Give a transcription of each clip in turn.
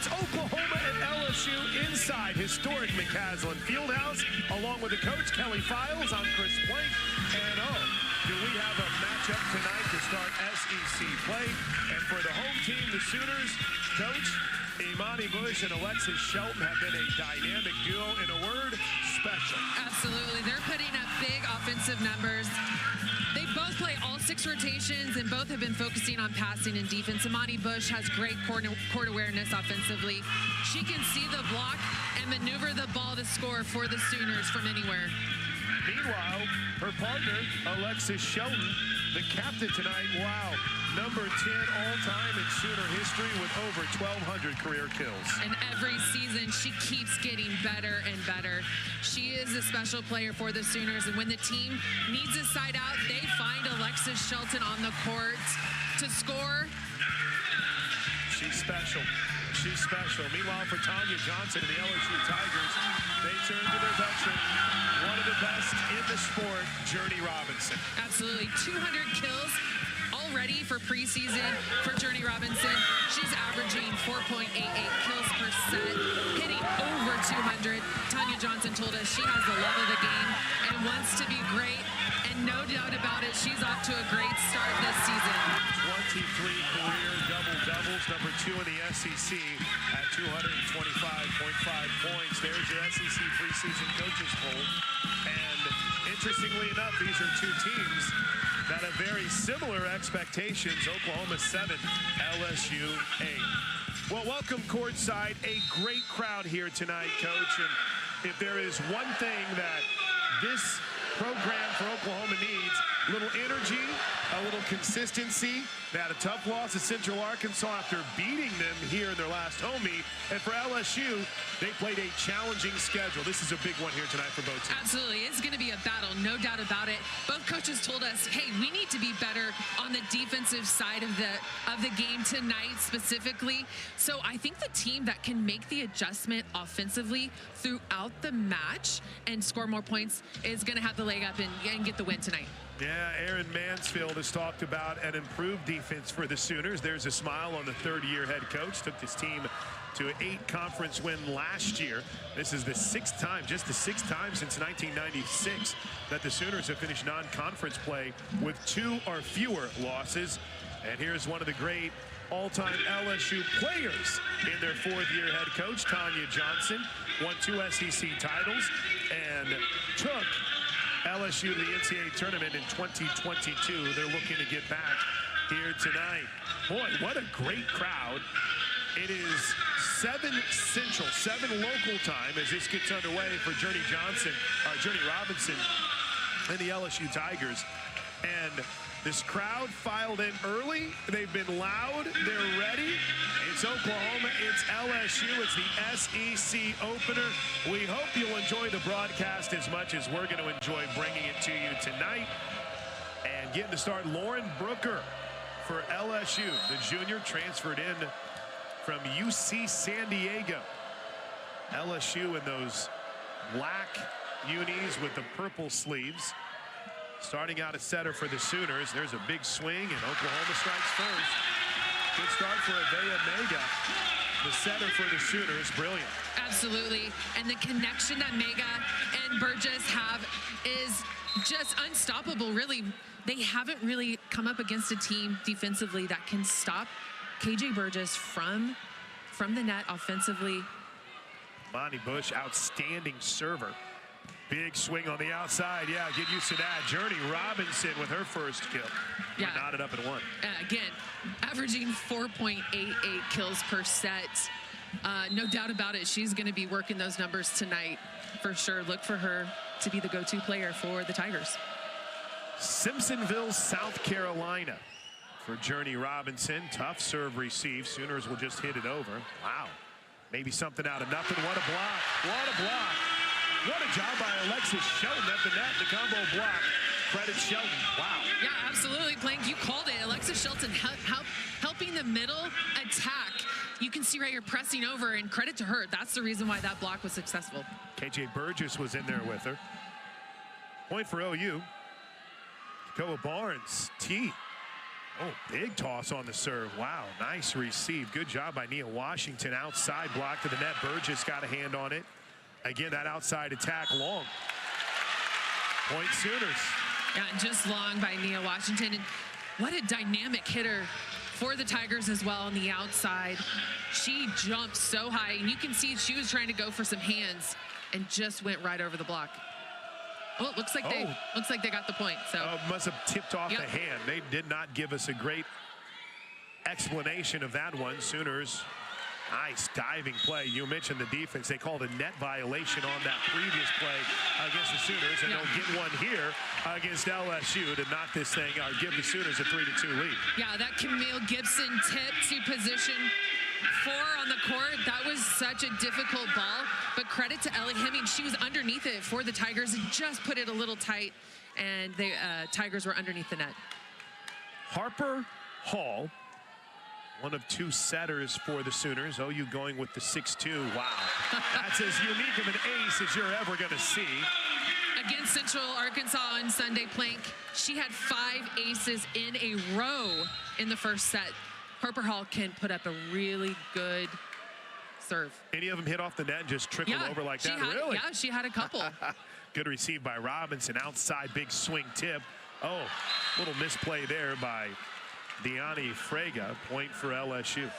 It's Oklahoma and LSU inside historic McCaslin Fieldhouse, along with the coach, Kelly Files. I'm Chris Plank. And do we have a matchup tonight to start SEC play? And for the home team, the Sooners, coach Imani Bush and Alexis Shelton have been a dynamic duo. In a word, special. Absolutely. They're putting up big offensive numbers. They both play all 6 rotations, and both have been focusing on passing and defense. Imani Bush has great court awareness offensively. She can see the block and maneuver the ball to score for the Sooners from anywhere. Meanwhile, her partner, Alexis Shelton, the captain tonight, wow, number 10 all-time in Sooner history with over 1,200 career kills. And every season, she keeps getting better and better. She is a special player for the Sooners, and when the team needs a side out, they find Alexis Shelton on the court to score. She's special. She's special. Meanwhile, for Tanya Johnson and the LSU Tigers, they turn to their veteran, one of the best in the sport, Journey Robinson. Absolutely. 200 kills already for preseason for Journey Robinson. She's averaging 4.88 kills per set, hitting over 200. Tanya Johnson told us she has the love of the game and wants to be great. And no doubt about it, she's off to a great start this season. 23 career double-doubles, number 2 in the SEC at 225.5 points. There's your SEC preseason coaches poll. And interestingly enough, these are 2 teams that have very similar expectations. Oklahoma 7, LSU 8. Well, welcome courtside. A great crowd here tonight, Coach. And if there is one thing that this program for Oklahoma needs, a little energy, a little consistency. They had a tough loss at Central Arkansas after beating them here in their last home meet. And for LSU, they played a challenging schedule. This is a big one here tonight for both teams. Absolutely. It's going to be a battle, no doubt about it. Both coaches told us, hey, we need to be better on the defensive side of the game tonight specifically. So I think the team that can make the adjustment offensively throughout the match and score more points is going to have the leg up and get the win tonight. Yeah, Aaron Mansfield has talked about an improved defense for the Sooners. There's a smile on the third-year head coach. Took this team to an 8 conference win last year. This is the 6th time, just the 6th time since 1996 that the Sooners have finished non-conference play with 2 or fewer losses. And here's one of the great all-time LSU players in their 4th-year head coach, Tanya Johnson. Won 2 SEC titles and took LSU to the NCAA tournament in 2022. They're looking to get back here tonight. Boy, what a great crowd. It is 7 Central, 7 local time as this gets underway for Journey Robinson and the LSU Tigers. And this crowd filed in early. They've been loud. They're ready. It's Oklahoma. It's LSU. It's the SEC opener. We hope you'll enjoy the broadcast as much as we're going to enjoy bringing it to you tonight. And getting to start, Lauren Brooker for LSU. The junior transferred in from UC San Diego. LSU in those black unis with the purple sleeves. Starting out a setter for the Sooners. There's a big swing, and Oklahoma strikes first. Good start for Avea Mega, the setter for the Sooners. Brilliant. Absolutely. And the connection that Mega and Burgess have is just unstoppable, really. They haven't really come up against a team defensively that can stop KJ Burgess from the net offensively. Imani Bush, outstanding server. Big swing on the outside. Yeah, get used to that. Journey Robinson with her first kill. Yeah. Knotted up at 1. Again, averaging 4.88 kills per set. No doubt about it. She's going to be working those numbers tonight for sure. Look for her to be the go-to player for the Tigers. Simpsonville, South Carolina for Journey Robinson. Tough serve receive. Sooners will just hit it over. Wow. Maybe something out of nothing. What a block. What a block. What a job by Alexis Shelton at the net. The combo block. Credit Shelton. Wow. Yeah, absolutely. Plank, you called it. Alexis Shelton helping the middle attack. You can see right here pressing over, and credit to her. That's the reason why that block was successful. KJ Burgess was in there with her. Point for OU. Koa Barnes, T. Oh, big toss on the serve. Wow, nice receive. Good job by Nia Washington. Outside block to the net. Burgess got a hand on it. Again, that outside attack long. Point Sooners. Yeah, just long by Nia Washington. And what a dynamic hitter for the Tigers as well on the outside. She jumped so high, and you can see she was trying to go for some hands and just went right over the block. Oh, it looks like they got the point. So must have tipped off the hand. They did not give us a great explanation of that one. Sooners, nice diving play. You mentioned the defense. They called a net violation on that previous play against the Sooners, and they'll get one here against LSU to knock this thing out, give the Sooners a 3-2 lead. Yeah, that Camille Gibson tip to position 4 on the court. That was such a difficult ball, but credit to Ellie Hemming. She was underneath it for the Tigers and just put it a little tight, and the Tigers were underneath the net. Harper Hall, one of 2 setters for the Sooners. OU going with the 6'2". Wow. That's as unique of an ace as you're ever going to see. Against Central Arkansas on Sunday, Plank, she had 5 aces in a row in the first set. Harper Hall can put up a really good serve. Any of them hit off the net and just trickle over like that? Really? Yeah, she had a couple. Good receive by Robinson. Outside, big swing tip. Oh, little misplay there by Deani Frega. Point for LSU.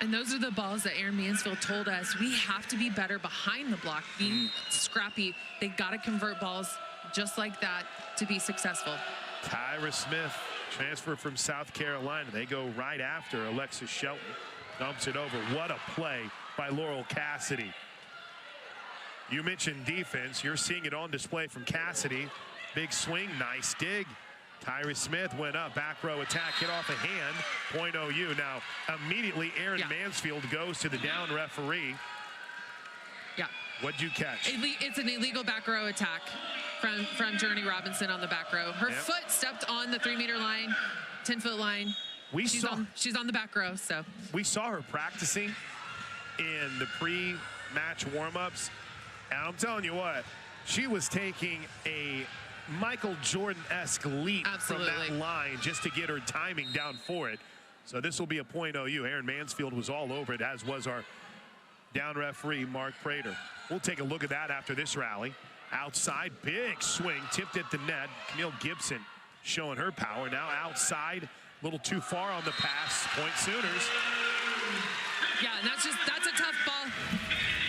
And those are the balls that Aaron Mansfield told us. We have to be better behind the block, being scrappy. They got to convert balls just like that to be successful. Tyra Smith, transfer from South Carolina. They go right after Alexis Shelton. Dumps it over. What a play by Laurel Cassidy. You mentioned defense. You're seeing it on display from Cassidy. Big swing, nice dig. Tyra Smith went up, back row attack, hit off a hand. Point OU. Now, immediately Aaron Mansfield goes to the down referee. Yeah. What'd you catch? It's an illegal back row attack from Journey Robinson on the back row. Her foot stepped on the 3-meter line, 10-foot line. She's on the back row, so. We saw her practicing in the pre-match warm-ups, and I'm telling you what, she was taking a Michael Jordan-esque leap from that line just to get her timing down for it. So this will be a point OU. Aaron Mansfield was all over it, as was our down referee, Mark Prater. We'll take a look at that after this rally. Outside, big swing, tipped at the net. Camille Gibson showing her power. Now outside, a little too far on the pass. Point Sooners. Yeah, and that's a tough ball.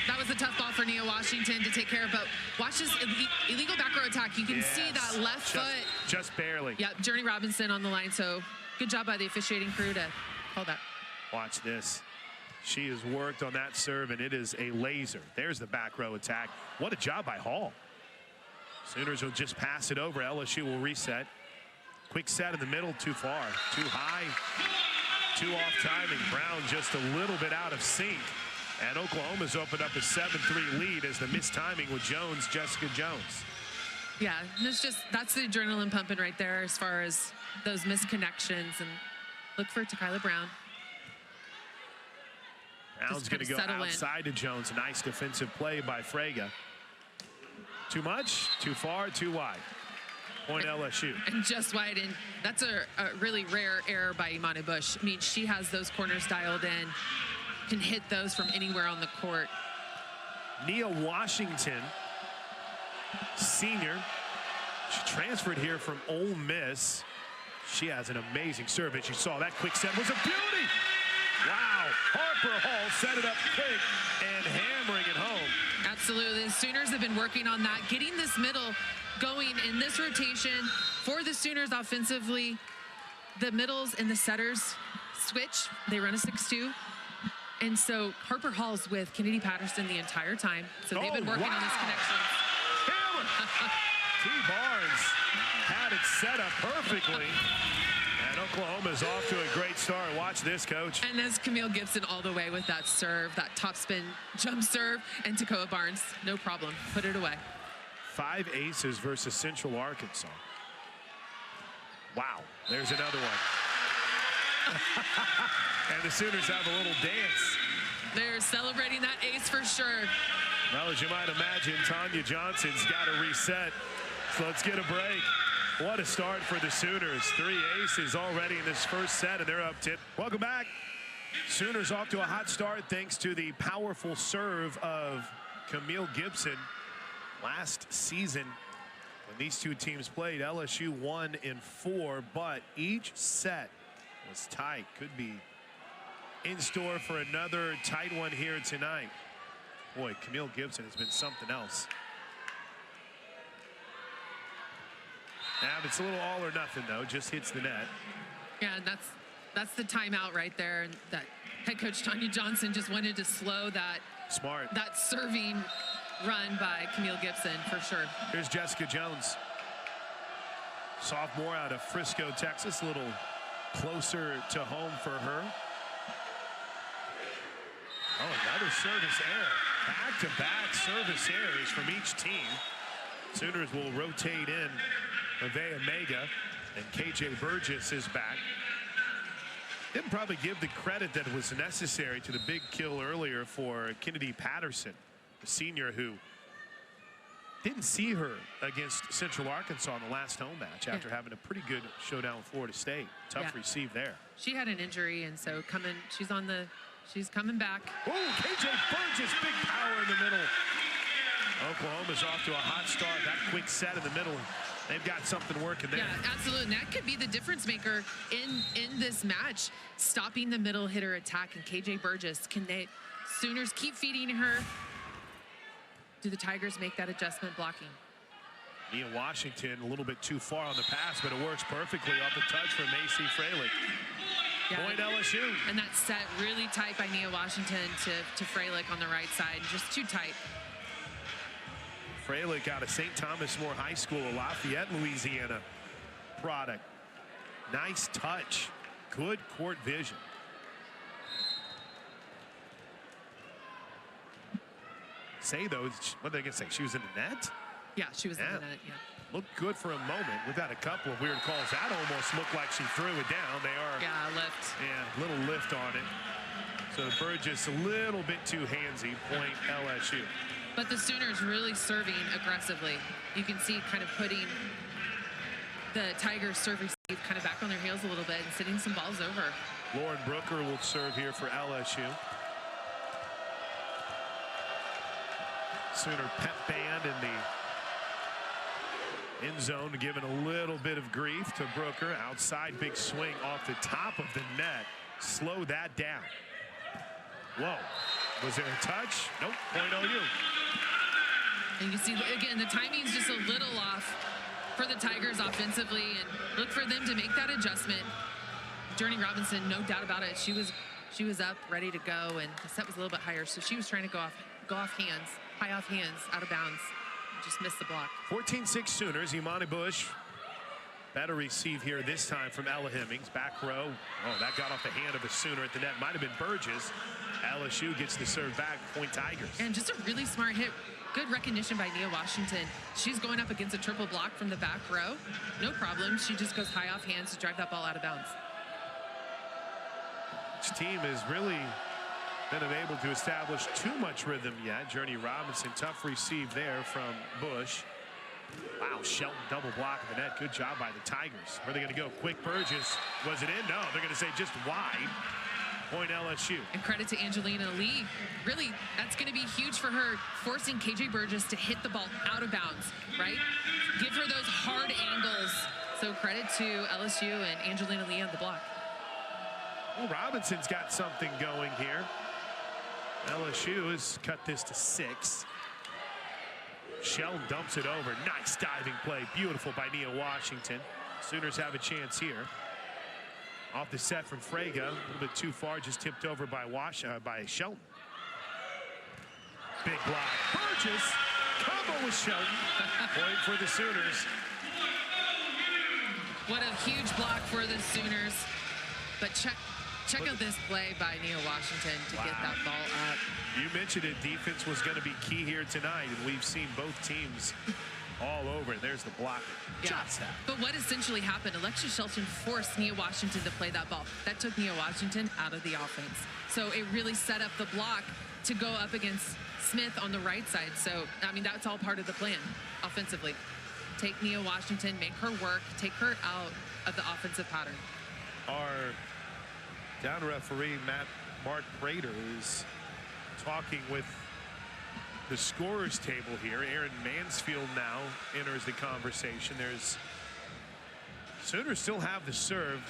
That was a tough ball for Nia Washington to take care of, but watch this illegal back row attack. You can see that left foot. Just barely. Yeah, Journey Robinson on the line, so good job by the officiating crew to call that. Watch this. She has worked on that serve, and it is a laser. There's the back row attack. What a job by Hall. Sooners will just pass it over. LSU will reset. Quick set in the middle, too far. Too high, too off timing. Brown just a little bit out of sync. And Oklahoma's opened up a 7-3 lead as the mistiming with Jones, Jessica Jones. Yeah, that's the adrenaline pumping right there as far as those misconnections. And look for Takila Brown. Brown's going to go outside to Jones. Nice defensive play by Frega. Too much, too far, too wide. Point LSU. And just wide, and that's a really rare error by Imani Bush. I mean, she has those corners dialed in, can hit those from anywhere on the court. Nia Washington, senior. She transferred here from Ole Miss. She has an amazing serve, and you saw that quick set was a beauty. Wow, Harper Hall set it up quick and hammering it home. Absolutely, the Sooners have been working on that, getting this middle going in this rotation for the Sooners offensively. The middles and the setters switch. They run a 6-2. And so Harper Hall's with Kennedy Patterson the entire time. So they've been working on this connection. T. Barnes had it set up perfectly. And Oklahoma's off to a great start. Watch this, Coach. And there's Camille Gibson all the way with that serve, that top spin jump serve. And Takoa Barnes, no problem. Put it away. 5 aces versus Central Arkansas. Wow, there's another one. And the Sooners have a little dance. They're celebrating that ace for sure. Well, as you might imagine, Tanya Johnson's got to reset. So let's get a break. What a start for the Sooners. 3 aces already in this first set, and they're up 10. Welcome back. Sooners off to a hot start thanks to the powerful serve of Camille Gibson. Last season, when these two teams played, LSU won in 4, but each set was tight. Could be in store for another tight one here tonight. Boy, Camille Gibson has been something else. Yeah, it's a little all or nothing, though. Just hits the net. Yeah, and that's the timeout right there. And that head coach Tanya Johnson just wanted to slow that serving run by Camille Gibson for sure. Here's Jessica Jones, sophomore out of Frisco, Texas. A little closer to home for her. Oh, another service error. Back-to-back service errors from each team. Sooners will rotate in Avea Mega, and KJ Burgess is back. Didn't probably give the credit that was necessary to the big kill earlier for Kennedy Patterson, the senior who didn't see her against Central Arkansas in the last home match after having a pretty good showdown with Florida State. Tough receive there. She had an injury, and so she's coming back. Oh, KJ Burgess, big power in the middle. Oklahoma's off to a hot start. That quick set in the middle. They've got something working there. Yeah, absolutely. And that could be the difference maker in this match, stopping the middle hitter attack. And KJ Burgess, Sooners keep feeding her? Do the Tigers make that adjustment blocking? Nia Washington a little bit too far on the pass, but it works perfectly off the touch for Macy Freilich. Yeah, Point LSU. And that set really tight by Nia Washington to Freilich on the right side. Just too tight. Freilich out of St. Thomas More High School, a Lafayette, Louisiana product. Nice touch. Good court vision. Say, though, what are they going to say? She was in the net? Yeah, she was in the net, yeah. Looked good for a moment. We've had a couple of weird calls. That almost looked like she threw it down. They are. Yeah, lift. Yeah, little lift on it. So Burgess a little bit too handsy. Point LSU. But the Sooners really serving aggressively. You can see kind of putting the Tigers serve receive kind of back on their heels a little bit and sending some balls over. Lauren Brooker will serve here for LSU. Sooner pep band in the end zone, giving a little bit of grief to Brooker. Outside big swing off the top of the net. Slow that down. Whoa. Was there a touch? Nope. Point OU. And you see, again, the timing's just a little off for the Tigers offensively, and look for them to make that adjustment. Journey Robinson, no doubt about it. She was up, ready to go, and the set was a little bit higher, so she was trying to go off hands, high off hands, out of bounds. Just missed the block. 14-6 Sooners. Imani Bush. Better receive here this time from Ella Hemmings. Back row. Oh, that got off the hand of a Sooner at the net. Might have been Burgess. LSU gets the serve back. Point Tigers. And just a really smart hit. Good recognition by Nia Washington. She's going up against a triple block from the back row. No problem. She just goes high off hands to drive that ball out of bounds. Each team has really been unable to establish too much rhythm yet. Journey Robinson, tough receive there from Bush. Wow, Shelton double block of the net. Good job by the Tigers. Where are they going to go? Quick Burgess. Was it in? No, they're going to say just wide. Point LSU. And credit to Angelina Lee. Really, that's going to be huge for her, forcing KJ Burgess to hit the ball out of bounds, right? Give her those hard angles. So credit to LSU and Angelina Lee on the block. Well, Robinson's got something going here. LSU has cut this to 6. Sheldon dumps it over. Nice diving play. Beautiful by Nia Washington. Sooners have a chance here. Off the set from Fraga. A little bit too far. Just tipped over by Shelton. Big block. Burgess. Combo with Shelton. Point for the Sooners. What a huge block for the Sooners. But check out this play by Nia Washington to get that ball up. You mentioned it. Defense was going to be key here tonight, and we've seen both teams all over. There's the block. Yeah. But what essentially happened, Alexia Shelton forced Nia Washington to play that ball. That took Nia Washington out of the offense. So it really set up the block to go up against Smith on the right side. So, I mean, that's all part of the plan offensively. take Nia Washington, make her work, take her out of the offensive pattern. Our down referee, Mark Prater, is talking with the scorers table here. Erin Mansfield now enters the conversation. Sooners still have the serve.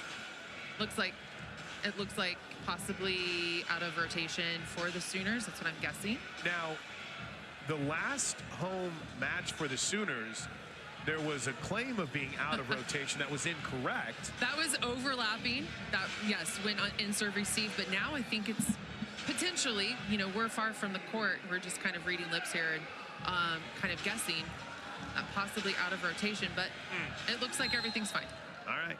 It looks like possibly out of rotation for the Sooners. That's what I'm guessing. Now, the last home match for the Sooners, there was a claim of being out of rotation that was incorrect. That was overlapping. That, yes, went on in serve receive, but now I think it's potentially, we're far from the court. We're just kind of reading lips here and kind of guessing possibly out of rotation, but it looks like everything's fine. All right.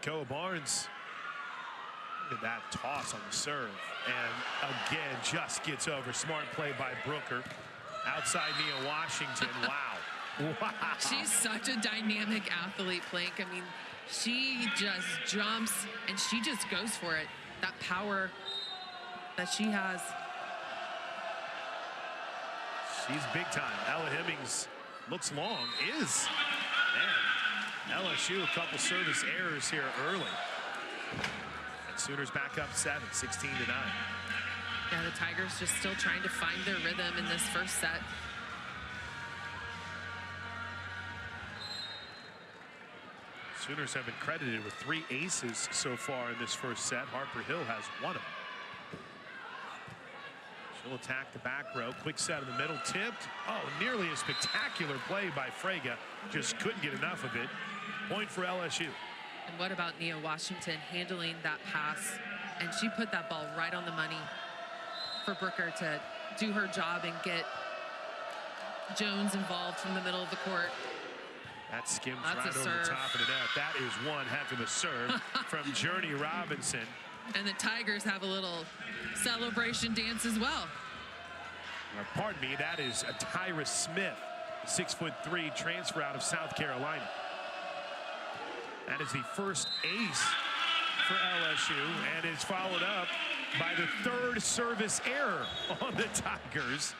Koa Barnes. Look at that toss on the serve. And again, just gets over. Smart play by Brooker. Outside Nia Washington. Wow. Wow. She's such a dynamic athlete, Plank. I mean, she just jumps and she just goes for it. That power that she has. She's big time. Ella Hemmings looks long. Is. Man, LSU, a couple service errors here early. And Sooners back up 7, 16-9. Yeah, the Tigers just still trying to find their rhythm in this first set. Sooners have been credited with 3 aces so far in this first set. Harper Hill has 1 of them. She'll attack the back row. Quick set in the middle. Tipped. Oh, nearly a spectacular play by Frege. Just couldn't get enough of it. Point for LSU. And what about Nia Washington handling that pass? And she put that ball right on the money for Brooker to do her job and get Jones involved from the middle of the court. That skims right over the top of the net. That is one heck of a serve from Journey Robinson. And the Tigers have a little celebration dance as well. Pardon me, that is a Tyra Smith, 6'3" transfer out of South Carolina. That is the first ace for LSU and is followed up by the 3rd service error on the Tigers.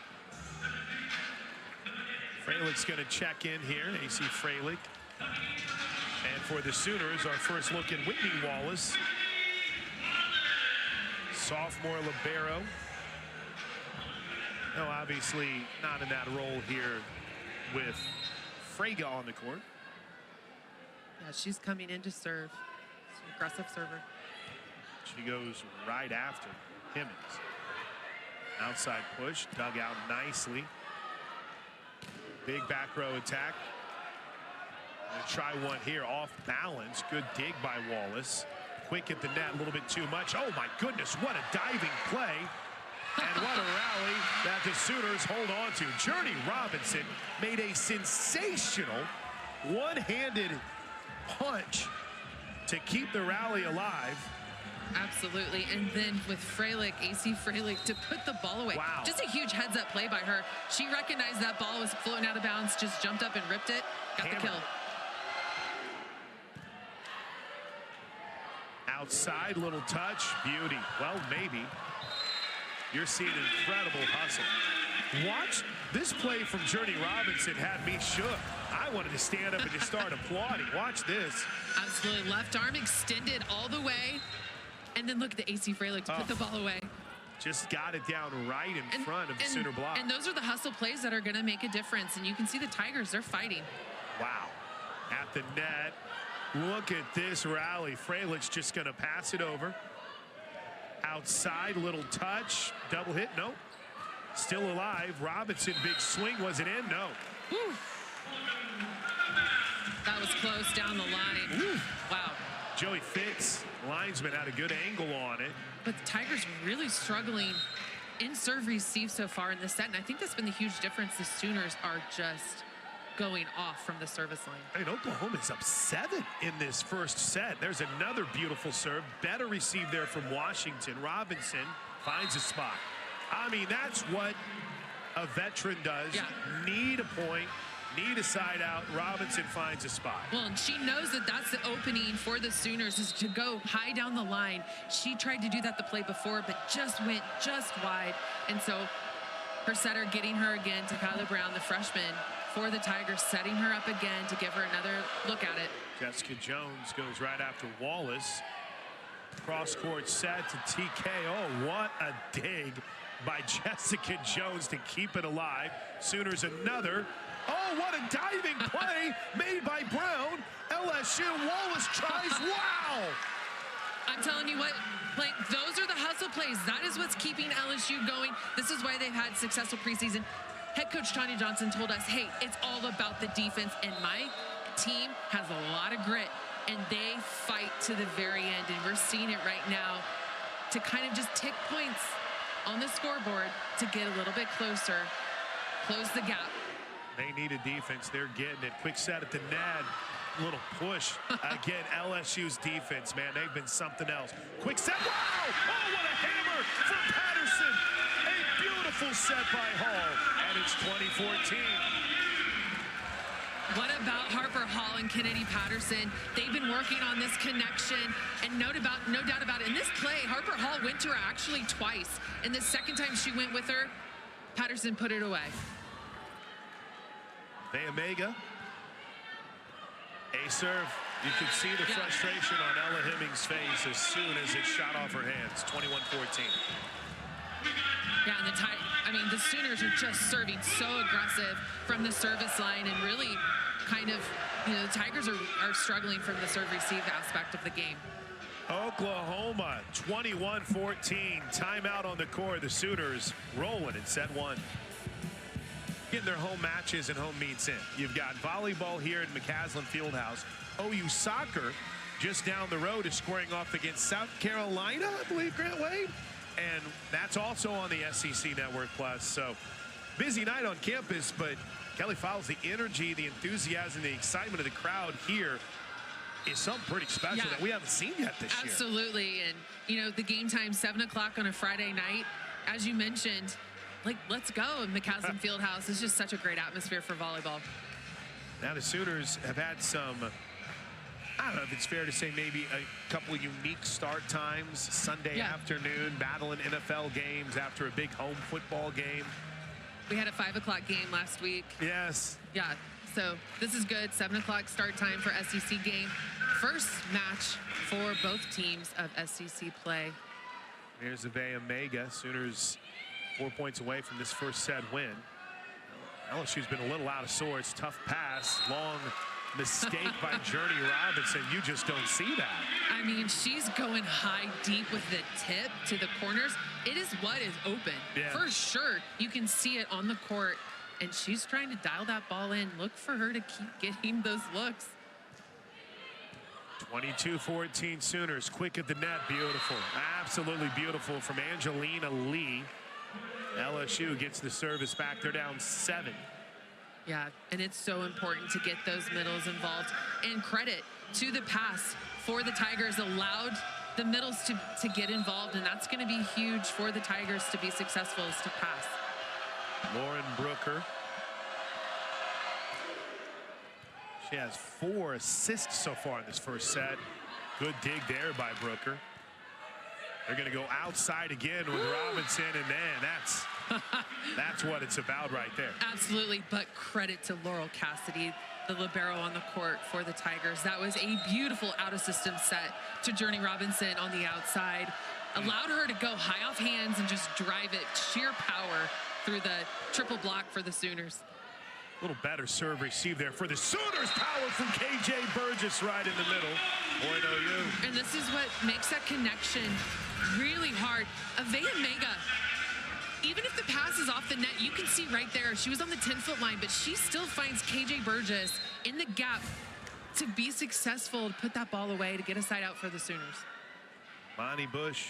Freilich's going to check in here. AC Freilich. And for the Sooners, our first look at Whitney Wallace. Sophomore libero. No, obviously not in that role here with Frege on the court. Yeah, she's coming in to serve. She's an aggressive server. She goes right after Hemmings. Outside push, dug out nicely. Big back row attack. Gonna try one here off balance. Good dig by Wallace. Quick at the net, a little bit too much. Oh my goodness, what a diving play. And what a rally that the Sooners hold on to. Journey Robinson made a sensational one-handed punch to keep the rally alive. Absolutely. And then with Freilich, AC Freilich, to put the ball away. Wow. Just a huge heads-up play by her. She recognized that ball was floating out of bounds, just jumped up and ripped it. Got the kill. Outside, little touch, beauty. Well, maybe. You're seeing incredible hustle. Watch this play from Journey Robinson had me shook. I wanted to stand up and just start applauding. Watch this. Absolutely. Left arm extended all the way. And then look at the AC Freilich to put the ball away. Just got it down right in front of the Sooner block. And those are the hustle plays that are going to make a difference. And you can see the Tigers, they're fighting. Wow. At the net. Look at this rally. Freilich's just going to pass it over. Outside, little touch. Double hit. Nope. Still alive. Robinson, big swing. Was it in? No. Woo. That was close down the line. Woo. Wow. Joey Fitz, linesman, had a good angle on it. But the Tigers really struggling in serve receive so far in this set. And I think that's been the huge difference. The Sooners are just going off from the service line. I mean, Oklahoma's up 7 in this first set. There's another beautiful serve. Better receive there from Washington. Robinson finds a spot. I mean, that's what a veteran does. Yeah. Need a point, need a side out. Robinson finds a spot. Well, and she knows that that's the opening for the Sooners, is to go high down the line. She tried to do that the play before, but just went just wide. And so her setter getting her again to Kyla Brown, the freshman for the Tigers, setting her up again to give her another look at it. Jessica Jones goes right after Wallace. Cross-court set to TK. Oh, what a dig by Jessica Jones to keep it alive. Sooners another. Oh, what a diving play made by Brown. LSU, Wallace tries. Wow! I'm telling you what, like, those are the hustle plays. That is what's keeping LSU going. This is why they've had successful preseason. Head coach Tanya Johnson told us, hey, it's all about the defense, and my team has a lot of grit, and they fight to the very end, and we're seeing it right now to kind of just tick points on the scoreboard to get a little bit closer, close the gap. They need a defense. They're getting it. Quick set at the net. Little push. Again, LSU's defense, man, they've been something else. Quick set. Wow! Oh, what a hammer from Patterson. A beautiful set by Hall. And it's 2014. What about Harper Hall and Kennedy Patterson? They've been working on this connection, and no doubt about it. In this play, Harper Hall went to her actually twice. And the second time she went with her, Patterson put it away. Omega. A serve. You could see the frustration on Ella Hemming's face as soon as it shot off her hands. 21-14. Yeah, and the Sooners are just serving so aggressive from the service line, and really kind of, the Tigers are struggling from the serve-receive aspect of the game. Oklahoma, 21-14. Timeout on the court. The Sooners rolling in set one. Getting their home matches and home meets in. You've got volleyball here in McCaslin Fieldhouse. OU soccer just down the road is squaring off against South Carolina, I believe, Grant Wade. And that's also on the SEC Network Plus. So busy night on campus, but Kelly Fowles, the energy, the enthusiasm, the excitement of the crowd here is something pretty special that we haven't seen yet this year. Absolutely. And, the game time, 7 o'clock on a Friday night, as you mentioned, like, let's go. McCaslin Fieldhouse is just such a great atmosphere for volleyball. Now the Sooners have had some, I don't know if it's fair to say, maybe a couple of unique start times. Sunday afternoon, battling NFL games after a big home football game. We had a 5 o'clock game last week. Yes. Yeah, so this is good. 7 o'clock start time for SEC game. First match for both teams of SEC play. Here's the Omega. Sooners 4 points away from this first set win. LSU's been a little out of sorts. Tough pass, long mistake by Journey Robinson. You just don't see that. I mean, she's going high deep with the tip to the corners. It is what is open. For sure. You can see it on the court, and she's trying to dial that ball in. Look for her to keep getting those looks. 22-14 Sooners. Quick at the net. Beautiful. Absolutely beautiful from Angelina Lee. LSU gets the service back. They're down 7. Yeah, and it's so important to get those middles involved. And credit to the pass for the Tigers allowed the middles to get involved, and that's going to be huge for the Tigers to be successful, is to pass. Lauren Brooker. She has 4 assists so far in this first set. Good dig there by Brooker. They're going to go outside again with Robinson, and man, that's what it's about right there. Absolutely, but credit to Laurel Cassidy, the libero on the court for the Tigers. That was a beautiful out-of-system set to Journey Robinson on the outside. Allowed her to go high off hands and just drive it, sheer power through the triple block for the Sooners. A little better serve receive there for the Sooners. Power from KJ Burgess right in the middle. Boy, no you. And this is what makes that connection really hard. Omega, even if the pass is off the net, you can see right there, she was on the 10-foot line, but she still finds KJ Burgess in the gap to be successful, to put that ball away, to get a side out for the Sooners. Bonnie Bush.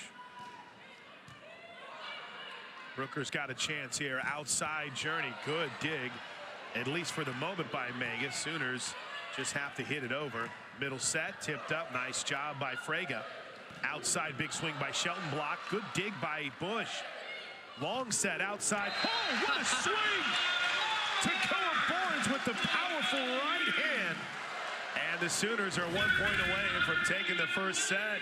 Brooker's got a chance here. Outside Journey. Good dig, at least for the moment, by Omega. Sooners just have to hit it over. Middle set, tipped up. Nice job by Frega. Outside, big swing by Shelton. Block. Good dig by Bush. Long set outside. Oh, what a swing! Takoa Barnes with the powerful right hand. And the Sooners are 1 point away from taking the first set.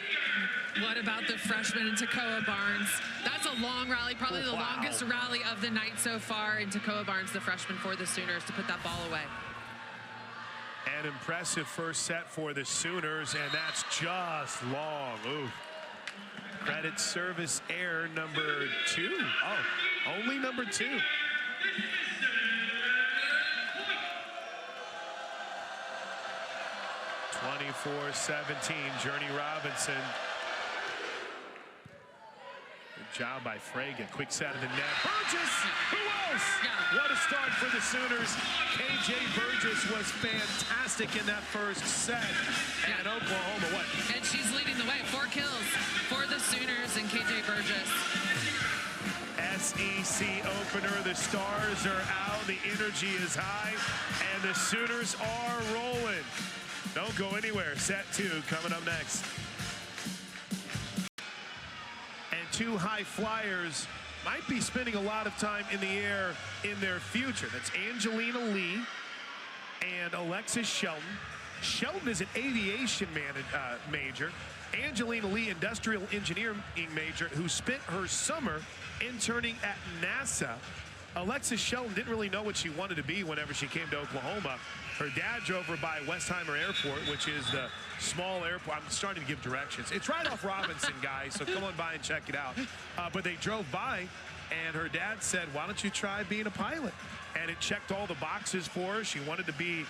What about the freshman in Tacoa Barnes? That's a long rally, probably the longest rally of the night so far. In Tacoa Barnes, the freshman for the Sooners, to put that ball away. An impressive first set for the Sooners, and that's just long. Ooh. Credit service error number 2. Oh, only number 2. Journey Robinson. Good job by Fraga. Quick set of the net. Burgess! Who else? Yeah. What a start for the Sooners. KJ Burgess was fantastic in that first set. Yeah. And Oklahoma, what? And she's leading the way. 4 kills for the Sooners and KJ Burgess. SEC opener. The stars are out. The energy is high. And the Sooners are rolling. Don't go anywhere. Set 2 coming up next. And 2 high flyers might be spending a lot of time in the air in their future. That's Angelina Lee and Alexis Shelton. Shelton is an aviation major. Angelina Lee, industrial engineering major, who spent her summer interning at NASA. Alexis Shelton didn't really know what she wanted to be whenever she came to Oklahoma. Her dad drove her by Westheimer Airport, which is the small airport. I'm starting to give directions. It's right off Robinson, guys, so come on by and check it out. But they drove by, and her dad said, why don't you try being a pilot? And it checked all the boxes for her. She wanted to be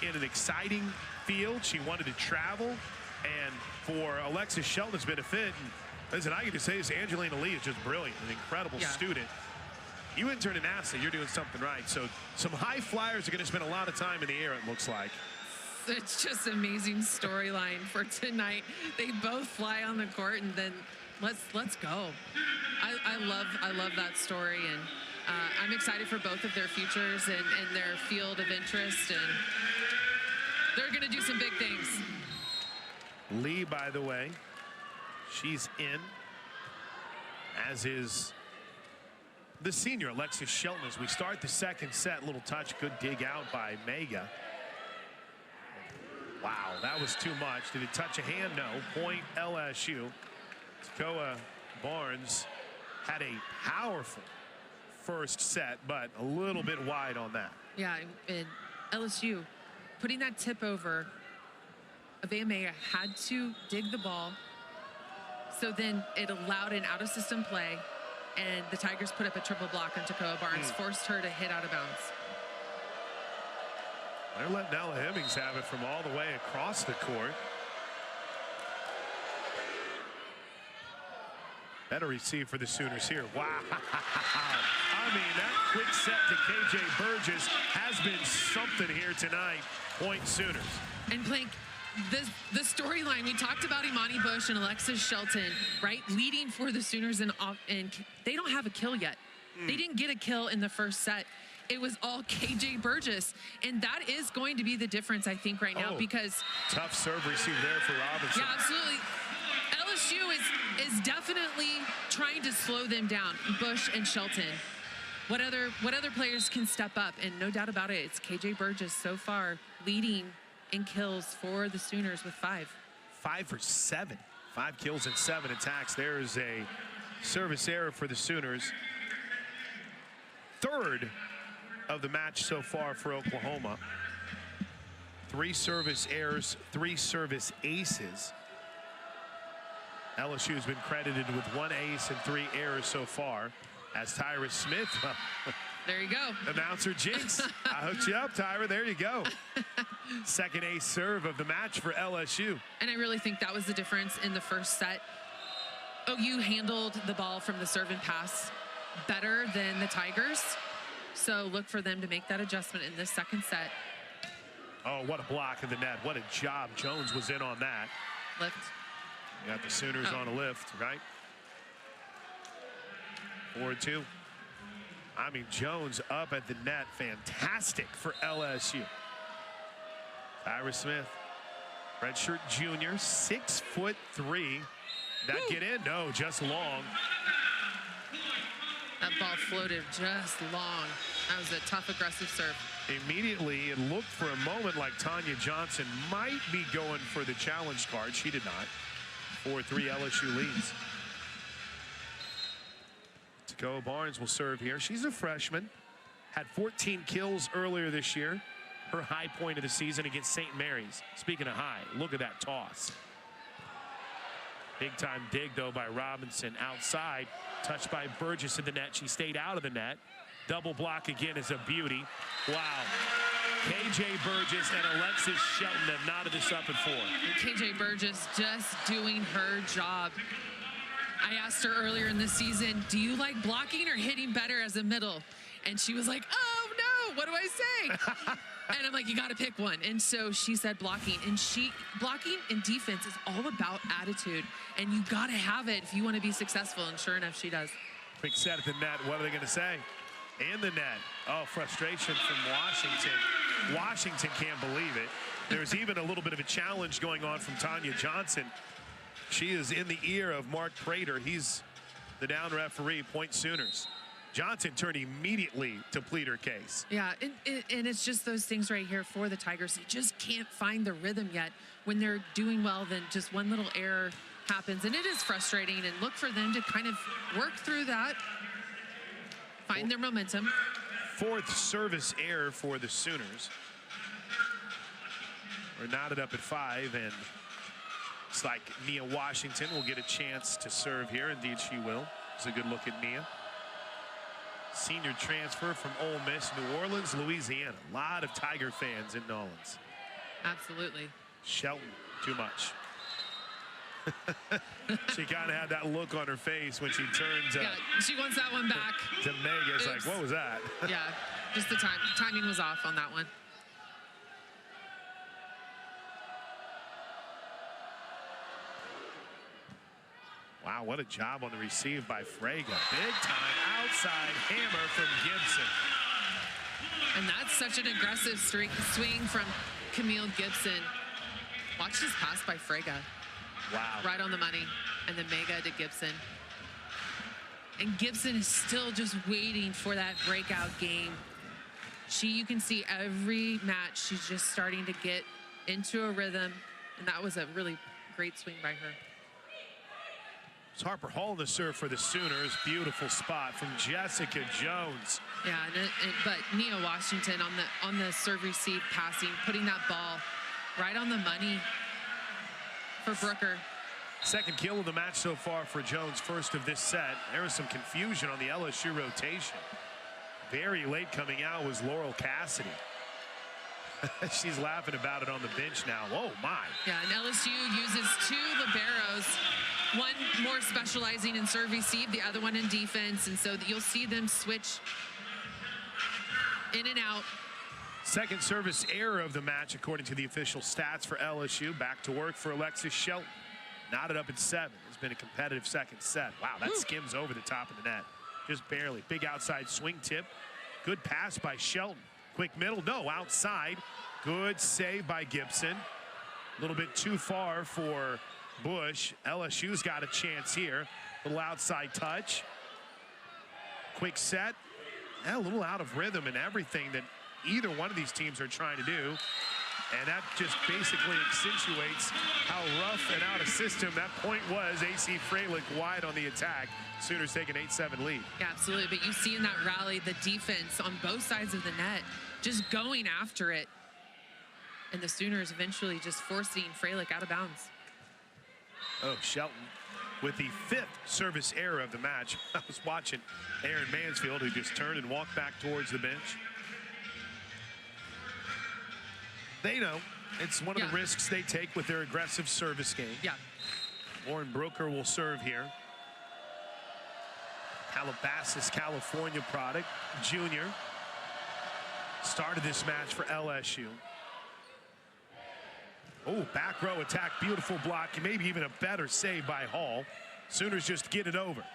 in an exciting field. She wanted to travel. And for Alexis Shelton, it's been a fit. And listen, I get to say this, Angelina Lee is just brilliant, an incredible student. You intern at NASA, you're doing something right. So some high flyers are going to spend a lot of time in the air, it looks like. It's just amazing storyline for tonight. They both fly on the court, and then let's go. I love that story, and I'm excited for both of their futures and their field of interest, and they're going to do some big things. Lee, by the way, she's in, as is the senior Alexis Shelton. As we start the second set, little touch, good dig out by Mega. Wow, that was too much. Did it touch a hand? No. Point LSU. Tacoa Barnes had a powerful first set, but a little bit wide on that. Yeah, and LSU putting that tip over. Avea Mega had to dig the ball, so then it allowed an out-of-system play, and the Tigers put up a triple block on Tacoa Barnes, forced her to hit out of bounds. They're letting Ella Hemmings have it from all the way across the court. Better receive for the Sooners here. Wow. I mean, that quick set to KJ Burgess has been something here tonight. Point Sooners. And Plank, the storyline, we talked about Imani Bush and Alexis Shelton, right? Leading for the Sooners, and they don't have a kill yet. They didn't get a kill in the first set. It was all KJ Burgess, and that is going to be the difference, I think, right now, because tough serve receive there for Robinson. Yeah, absolutely. LSU is definitely trying to slow them down, Bush and Shelton. What other players can step up? And no doubt about it, it's KJ Burgess so far leading in kills for the Sooners with 5. 5 for 7. 5 kills and 7 attacks. There's a service error for the Sooners. Third of the match so far for Oklahoma. 3 service errors, 3 service aces. LSU has been credited with 1 ace and 3 errors so far. As Tyra Smith, there you go. Announcer jinx. I hooked you up, Tyra. There you go. Second ace serve of the match for LSU. And I really think that was the difference in the first set. OU handled the ball from the serve and pass better than the Tigers. So look for them to make that adjustment in this second set. Oh, what a block in the net. What a job. Jones was in on that. Lift. You got the Sooners on a lift, right? 4-2. I mean, Jones up at the net. Fantastic for LSU. Tyra Smith, redshirt junior, 6'3". That get in? No, just long. That ball floated just long. That was a tough, aggressive serve. Immediately, it looked for a moment like Tanya Johnson might be going for the challenge card. She did not. 4-3 LSU leads. Takkoa Barnes will serve here. She's a freshman. Had 14 kills earlier this year. Her high point of the season against St. Mary's. Speaking of high, look at that toss. Big time dig, though, by Robinson outside. Touched by Burgess in the net. She stayed out of the net. Double block again is a beauty. Wow. KJ Burgess and Alexis Shelton have knotted this up at 4. KJ Burgess just doing her job. I asked her earlier in the season, do you like blocking or hitting better as a middle? And she was like, oh no, what do I say? And I'm like, you got to pick one. And so she said blocking. And blocking and defense is all about attitude. And you got to have it if you want to be successful. And sure enough, she does. Quick set at the net. What are they going to say? In the net. Oh, frustration from Washington. Washington can't believe it. There's even a little bit of a challenge going on from Tanya Johnson. She is in the ear of Mark Prater. He's the down referee. Point Sooners. Johnson turned immediately to plead her case. Yeah, and it's just those things right here for the Tigers. They just can't find the rhythm yet. When they're doing well, then just one little error happens. And it is frustrating. And look for them to kind of work through that. Find their momentum. 4th service error for the Sooners. We're knotted up at 5, and it's like Nia Washington will get a chance to serve here. Indeed, she will. It's a good look at Nia. Senior transfer from Ole Miss, New Orleans, Louisiana. A lot of Tiger fans in New Orleans. Absolutely. Shelton, too much. She kind of had that look on her face when she turned yeah, she wants that one back. To Mega. It's like, what was that? Yeah, just the timing was off on that one. Wow, what a job on the receive by Frega. Big time outside hammer from Gibson. And that's such an aggressive swing from Camille Gibson. Watch this pass by Frega. Wow. Right on the money. And then Mega to Gibson. And Gibson is still just waiting for that breakout game. You can see every match she's just starting to get into a rhythm. And that was a really great swing by her. It's Harper Hall in the serve for the Sooners. Beautiful spot from Jessica Jones. Yeah, but Nia Washington on the serve receive passing, putting that ball right on the money for Brooker. Second kill of the match so far for Jones, first of this set. There was some confusion on the LSU rotation. Very late coming out was Laurel Cassidy. She's laughing about it on the bench now. Oh my. Yeah, and LSU uses 2 liberos, one more specializing in serve receive, the other one in defense, and so you'll see them switch in and out. Second service error of the match according to the official stats for LSU. Back to work for Alexis Shelton. Knotted up at 7. It's been a competitive second set. Wow, that skims over the top of the net. Just barely. Big outside swing tip. Good pass by Shelton. Quick middle, no, outside. Good save by Gibson. A little bit too far for Bush. LSU's got a chance here. Little outside touch. Quick set. A little out of rhythm and everything that either one of these teams are trying to do. And that just basically accentuates how rough and out of system that point was. AC Freilich wide on the attack. Sooners take an 8-7 lead. Yeah, absolutely. But you see in that rally the defense on both sides of the net just going after it. And the Sooners eventually just forcing Freilich out of bounds. Oh, Shelton with the 5th service error of the match. I was watching Aaron Mansfield, who just turned and walked back towards the bench. They know it's one of the risks they take with their aggressive service game. Yeah. Lauren Brooker will serve here. Calabasas, California product, junior. Started this match for LSU. Oh, back row attack, beautiful block, maybe even a better save by Hall. Sooners just get it over.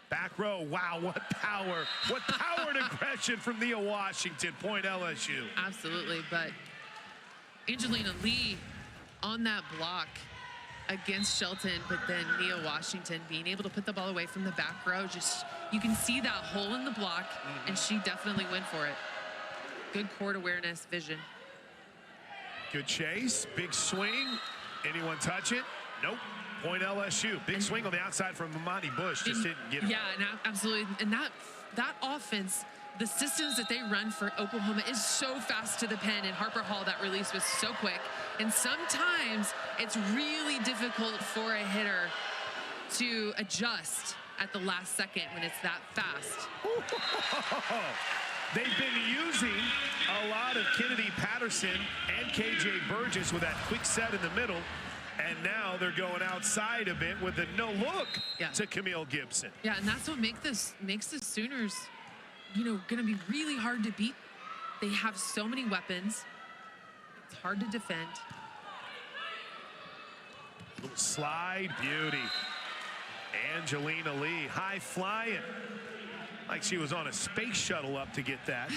Back row, wow, what power and aggression from Nia Washington. Point LSU. Absolutely, but Angelina Lee on that block against Shelton, but then Nia Washington being able to put the ball away from the back row. Just, you can see that hole in the block, and she definitely went for it. Good court awareness, vision. Good chase, big swing. Anyone touch it? Nope. Point LSU. Big swing on the outside from Imani Bush. Just didn't get it. Yeah, absolutely. And that offense, the systems that they run for Oklahoma is so fast to the pen. And Harper Hall, that release was so quick. And sometimes it's really difficult for a hitter to adjust at the last second when it's that fast. They've been using a lot of Kennedy Patterson and KJ Burgess with that quick set in the middle. And now they're going outside a bit with a no look to Camille Gibson. Yeah, and that's what makes the Sooners, going to be really hard to beat. They have so many weapons. It's hard to defend. Little slide, beauty. Angelina Lee, high flying. Like she was on a space shuttle up to get that.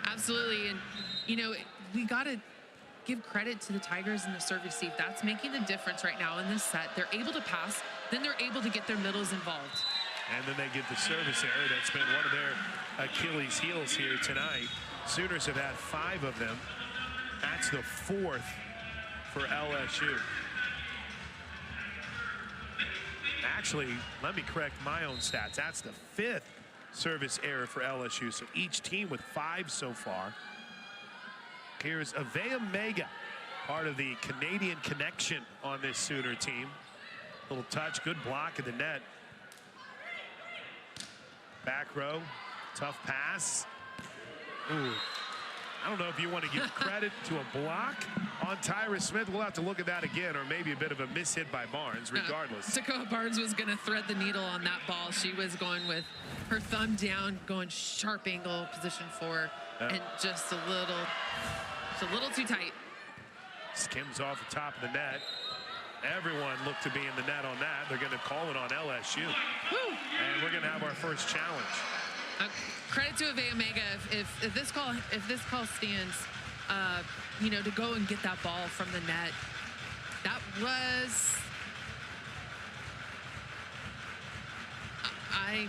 Absolutely, and we got to give credit to the Tigers in the serve receive. That's making the difference right now in this set. They're able to pass, then they're able to get their middles involved. And then they get the service error. That's been one of their Achilles heels here tonight. Sooners have had 5 of them. That's the 4th for LSU. Actually, let me correct my own stats. That's the 5th service error for LSU. So each team with 5 so far. Here's Avea Mega, part of the Canadian connection on this Sooner team. Little touch, good block at the net. Back row, tough pass. Ooh. I don't know if you want to give credit to a block on Tyra Smith. We'll have to look at that again, or maybe a bit of a mishit by Barnes, regardless. Dakota Barnes was going to thread the needle on that ball. She was going with her thumb down, going sharp angle, position 4, and just a little too tight. Skims off the top of the net. Everyone looked to be in the net on that. They're going to call it on LSU. Woo. And we're going to have our first challenge. Credit to Avea Mega if this call stands, to go and get that ball from the net. That was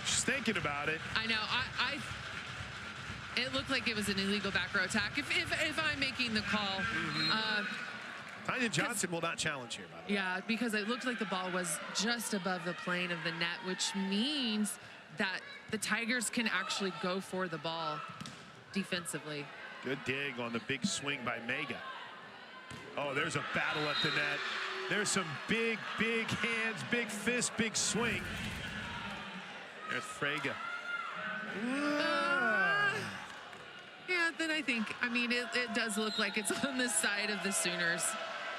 Just thinking about it. I know it looked like it was an illegal back row attack. If I'm making the call. Tanya Johnson will not challenge here, by the way. Yeah, because it looked like the ball was just above the plane of the net, which means that the Tigers can actually go for the ball defensively. Good dig on the big swing by Mega. Oh, there's a battle at the net. There's some big hands, big fist, big swing. There's Frega. Yeah, then I think, it does look like it's on the side of the Sooners.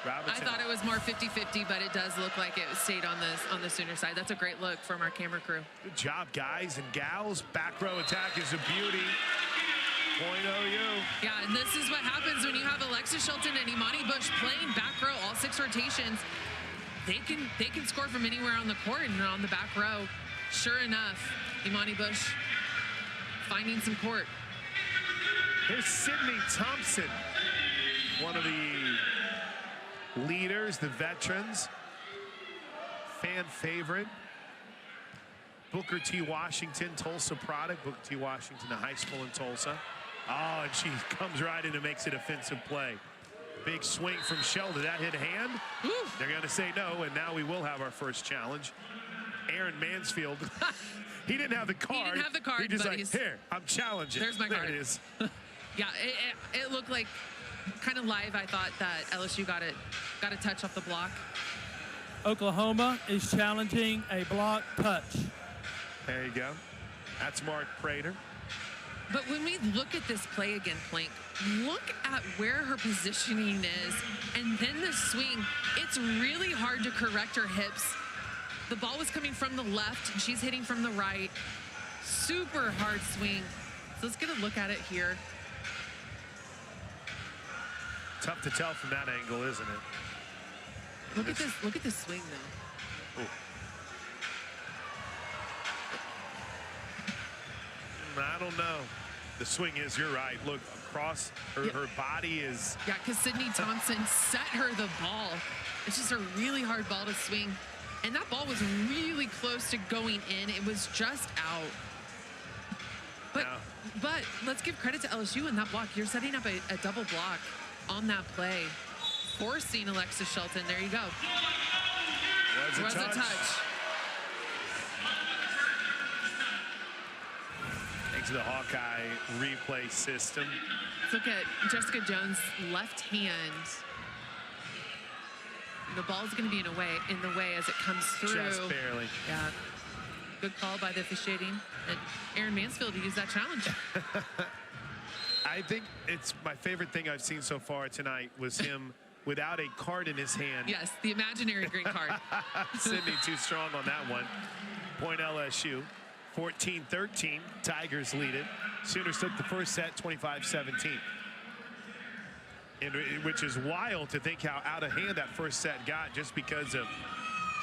Robinson. I thought it was more 50-50, but it does look like it stayed on the Sooner side. That's a great look from our camera crew. Good job, guys and gals. Back row attack is a beauty. Point OU. Yeah, and this is what happens when you have Alexa Shelton and Imani Bush playing back row all 6 rotations. They can score from anywhere on the court and on the back row. Sure enough, Imani Bush finding some court. Here's Sydney Thompson, one of the leaders, the veterans, fan favorite. Booker T. Washington, Tulsa product. Booker T. Washington, a high school in Tulsa. Oh, and she comes right in and makes an offensive play. Big swing from Shell. Did that hit a hand? Ooh. They're going to say no, and now we will have our first challenge. Aaron Mansfield. He didn't have the card. He didn't have the card, He just but like, here, I'm challenging. There's my card. There it is. Yeah, it looked like kind of live. I thought that LSU got a touch off the block. Oklahoma is challenging a block touch. There you go. That's Mark Prater. But when we look at this play again, Plank, look at where her positioning is, and then the swing. It's really hard to correct her hips. The ball was coming from the left, and she's hitting from the right. Super hard swing. So let's get a look at it here. Tough to tell from that angle, isn't it? Look at this. Look at this swing, though. Ooh. I don't know. The swing is, you're right. Look, across her body is. Yeah, because Sydney Thompson set her the ball. It's just a really hard ball to swing. And that ball was really close to going in. It was just out. But But let's give credit to LSU in that block. You're setting up a double block on that play, forcing Alexis Shelton. There you go. Was a touch. Thanks to the Hawkeye replay system. Let's look at Jessica Jones' left hand. The ball's going to be in the way as it comes through. Just barely. Yeah. Good call by the officiating. And Aaron Mansfield to use that challenge. I think it's my favorite thing I've seen so far tonight was him without a card in his hand. Yes, the imaginary green card. Sydney too strong on that one. Point LSU. 14-13. Tigers lead it. Sooners took the first set 25-17. Which is wild to think how out of hand that first set got just because of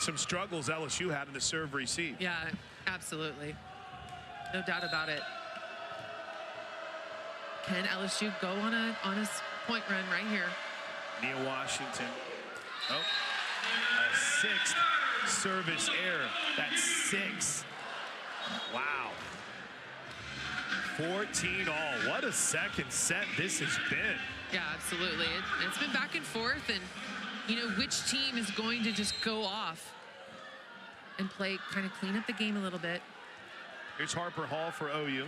some struggles LSU had in the serve receive. Yeah, absolutely. No doubt about it. Can LSU go on a point run right here? Nia Washington. Oh, a sixth service error. That's 6. Wow. 14 all. What a second set this has been. Yeah, absolutely. It's been back and forth, and you know which team is going to just go off and play, kind of clean up the game a little bit. Here's Harper Hall for OU.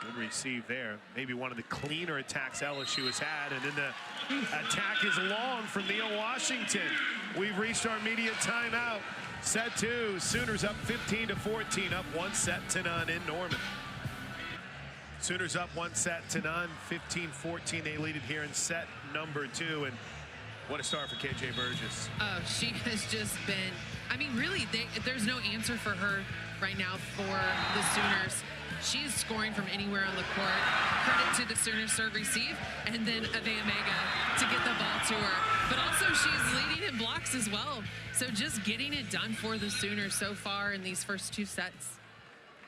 Good receive there. Maybe one of the cleaner attacks LSU has had, and then the attack is long from Nia Washington. We've reached our media timeout. Set 2, Sooners up 15-14, up 1-0 in Norman. Sooners up 1-0, 15-14. They lead it here in set number 2, and what a start for KJ Burgess. Oh, she has just been, I mean, really, there's no answer for her right now for the Sooners. She's scoring from anywhere on the court. Credit to the Sooners serve receive, and then Avea-Mega to get the ball to her. But also she's leading in blocks as well. So just getting it done for the Sooners so far in these first 2 sets.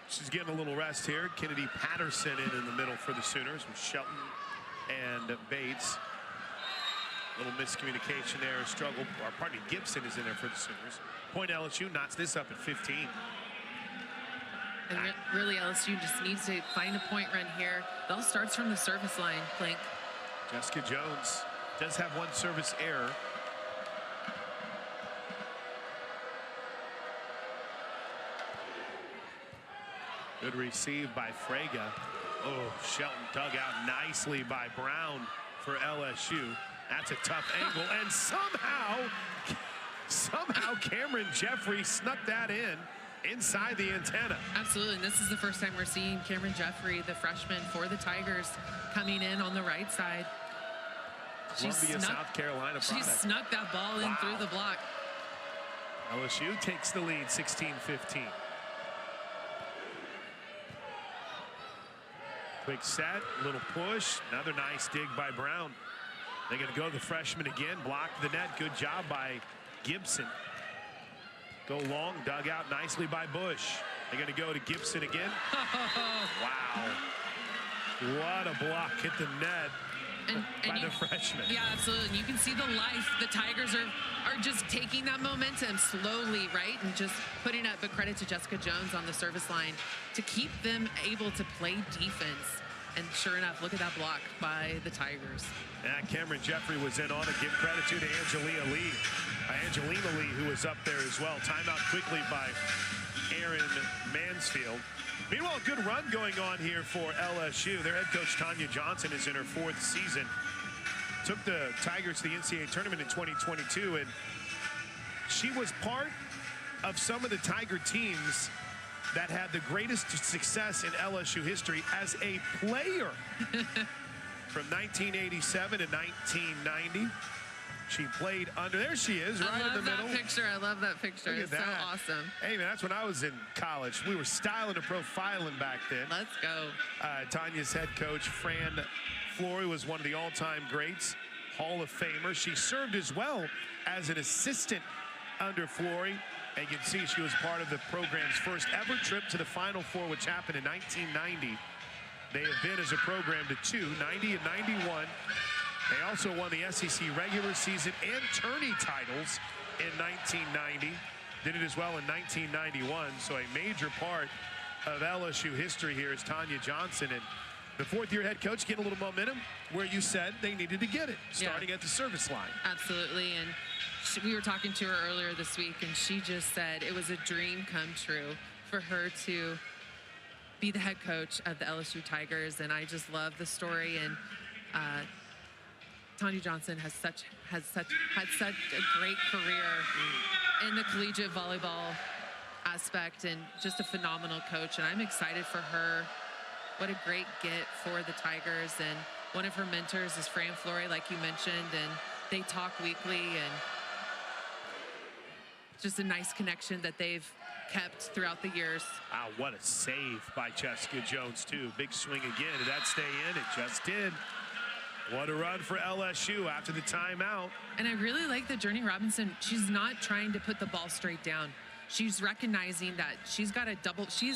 She's getting a little rest here. Kennedy Patterson in the middle for the Sooners with Shelton and Bates. A little miscommunication there, struggle. Or pardon me, Gibson is in there for the Sooners. Point LSU knots this up at 15. And really, LSU just needs to find a point run here. It all starts from the service line, Plink. Jessica Jones does have one service error. Good receive by Frega. Oh, Shelton dug out nicely by Brown for LSU. That's a tough angle, and somehow Cameron Jeffrey snuck that in inside the antenna. Absolutely, and this is the first time we're seeing Cameron Jeffrey, the freshman for the Tigers, coming in on the right side. Columbia, South Carolina product. She snuck that ball in through the block. LSU takes the lead, 16-15. Quick set, little push, another nice dig by Brown. They're going to go to the freshman again, blocked the net. Good job by Gibson. Go long, dug out nicely by Bush. They're going to go to Gibson again. Wow. What a block hit the net by the freshman. Yeah, absolutely. And you can see the life. The Tigers are just taking that momentum slowly, right? And just putting up, but credit to Jessica Jones on the service line to keep them able to play defense. And sure enough, look at that block by the Tigers. And Cameron Jeffrey was in on it. Give credit to Angelina Lee, who was up there as well. Timeout quickly by Aaron Mansfield. Meanwhile, a good run going on here for LSU. Their head coach, Tanya Johnson, is in her 4th season. Took the Tigers to the NCAA tournament in 2022, and she was part of some of the Tiger teams that had the greatest success in LSU history as a player. From 1987 to 1990. She played under, there she is, right in the middle. I love that picture. It's so awesome. Hey, man, that's when I was in college. We were styling and profiling back then. Let's go. Tanya's head coach, Fran Flory, was one of the all-time greats, Hall of Famer. She served as well as an assistant under Flory. And you can see she was part of the program's first ever trip to the Final Four, which happened in 1990. They have been as a program to 2, 90 and 91. They also won the SEC regular season and tourney titles in 1990. did it as well in 1991. So a major part of LSU history here is Tanya Johnson. And the fourth-year head coach getting a little momentum where you said they needed to get it, starting at the service line. Absolutely. And we were talking to her earlier this week, and she just said it was a dream come true for her to be the head coach of the LSU Tigers. And I just love the story. And Tanya Johnson had such a great career in the collegiate volleyball aspect, and just a phenomenal coach. And I'm excited for her. What a great get for the Tigers. And one of her mentors is Fran Flory, like you mentioned, and they talk weekly, and just a nice connection that they've kept throughout the years. Wow, what a save by Jessica Jones, too. Big swing again. Did that stay in? It just did. What a run for LSU after the timeout. And I really like that Journey Robinson, she's not trying to put the ball straight down. She's recognizing that she's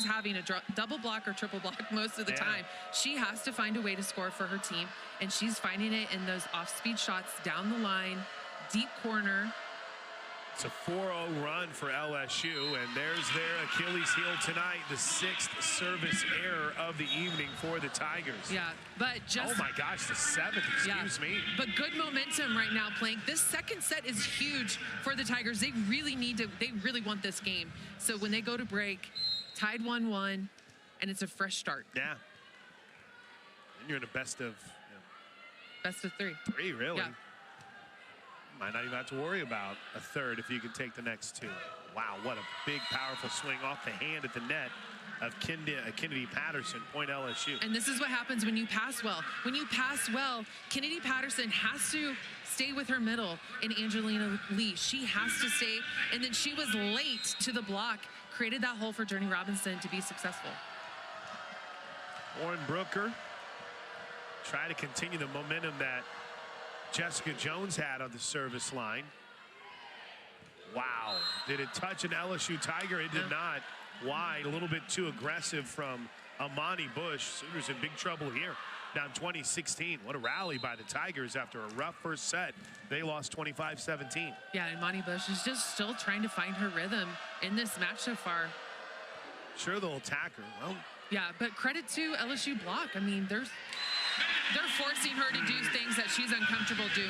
having a double block or triple block most of the time. She has to find a way to score for her team, and she's finding it in those off-speed shots down the line, deep corner. It's a 4-0 run for LSU, and there's their Achilles heel tonight, the 6th service error of the evening for the Tigers. Yeah, but just... Oh, my gosh, the 7th, excuse me. But good momentum right now, Plank. This second set is huge for the Tigers. They really want this game. So when they go to break, tied 1-1, and it's a fresh start. Yeah. And you're in a best of... Best of 3. 3, really? Yeah. Might not even have to worry about a third if you can take the next 2. Wow, what a big, powerful swing off the hand at the net of Kennedy Patterson, point LSU. And this is what happens when you pass well. When you pass well, Kennedy Patterson has to stay with her middle, and Angelina Lee, she has to stay, and then she was late to the block, created that hole for Journey Robinson to be successful. Warren Brooker try to continue the momentum that Jessica Jones had on the service line. Wow. Did it touch an LSU Tiger? It did not. Wide, a little bit too aggressive from Amani Bush. Sooners in big trouble here. Down 2016. What a rally by the Tigers after a rough first set. They lost 25-17. Yeah, and Amani Bush is just still trying to find her rhythm in this match so far. Sure, they'll attack her. Well, yeah, but credit to LSU block. I mean, they're forcing her to do things that she's uncomfortable doing.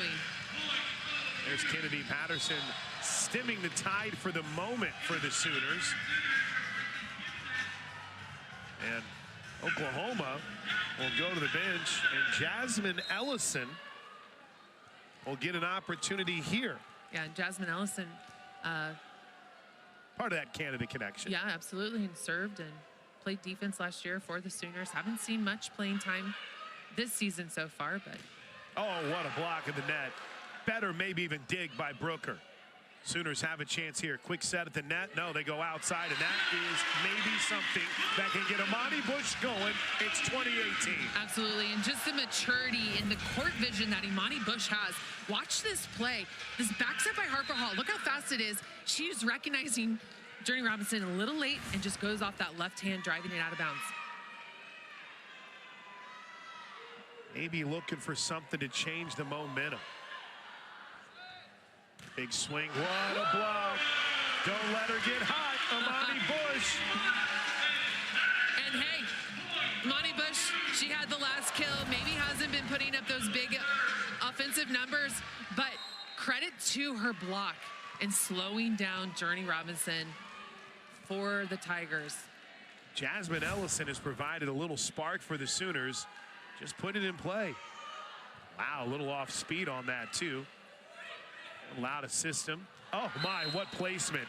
There's Kennedy Patterson stemming the tide for the moment for the Sooners. And Oklahoma will go to the bench, and Jasmine Ellison will get an opportunity here. Yeah, Jasmine Ellison. Part of that Canada connection. Yeah, absolutely, and served and played defense last year for the Sooners. Haven't seen much playing time this season so far, but... Oh, what a block in the net. Better maybe even dig by Brooker. Sooners have a chance here. Quick set at the net. No, they go outside, and that is maybe something that can get Amani Bush going. It's 2018. Absolutely, and just the maturity and the court vision that Imani Bush has. Watch this play. This back set by Harper Hall. Look how fast it is. She's recognizing Journey Robinson a little late and just goes off that left hand, driving it out of bounds. Maybe looking for something to change the momentum. Big swing. What a block. Don't let her get hot. Amani Bush. And hey, Amani Bush, she had the last kill. Maybe hasn't been putting up those big offensive numbers, but credit to her block and slowing down Journey Robinson for the Tigers. Jasmine Ellison has provided a little spark for the Sooners. Just put it in play. Wow, a little off speed on that too. Allowed a system. Oh my, what placement.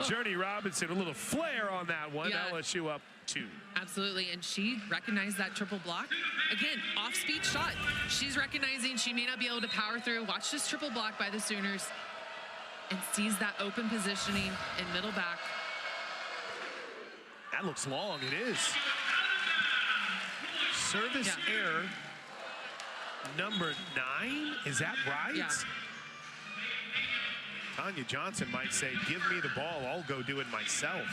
Journey Robinson, a little flare on that one. Yeah. LSU up 2. Absolutely, and she recognized that triple block. Again, off-speed shot. She's recognizing she may not be able to power through. Watch this triple block by the Sooners and sees that open positioning in middle back. That looks long, it is. Service error number 9, is that right? Yeah. Tanya Johnson might say, give me the ball, I'll go do it myself.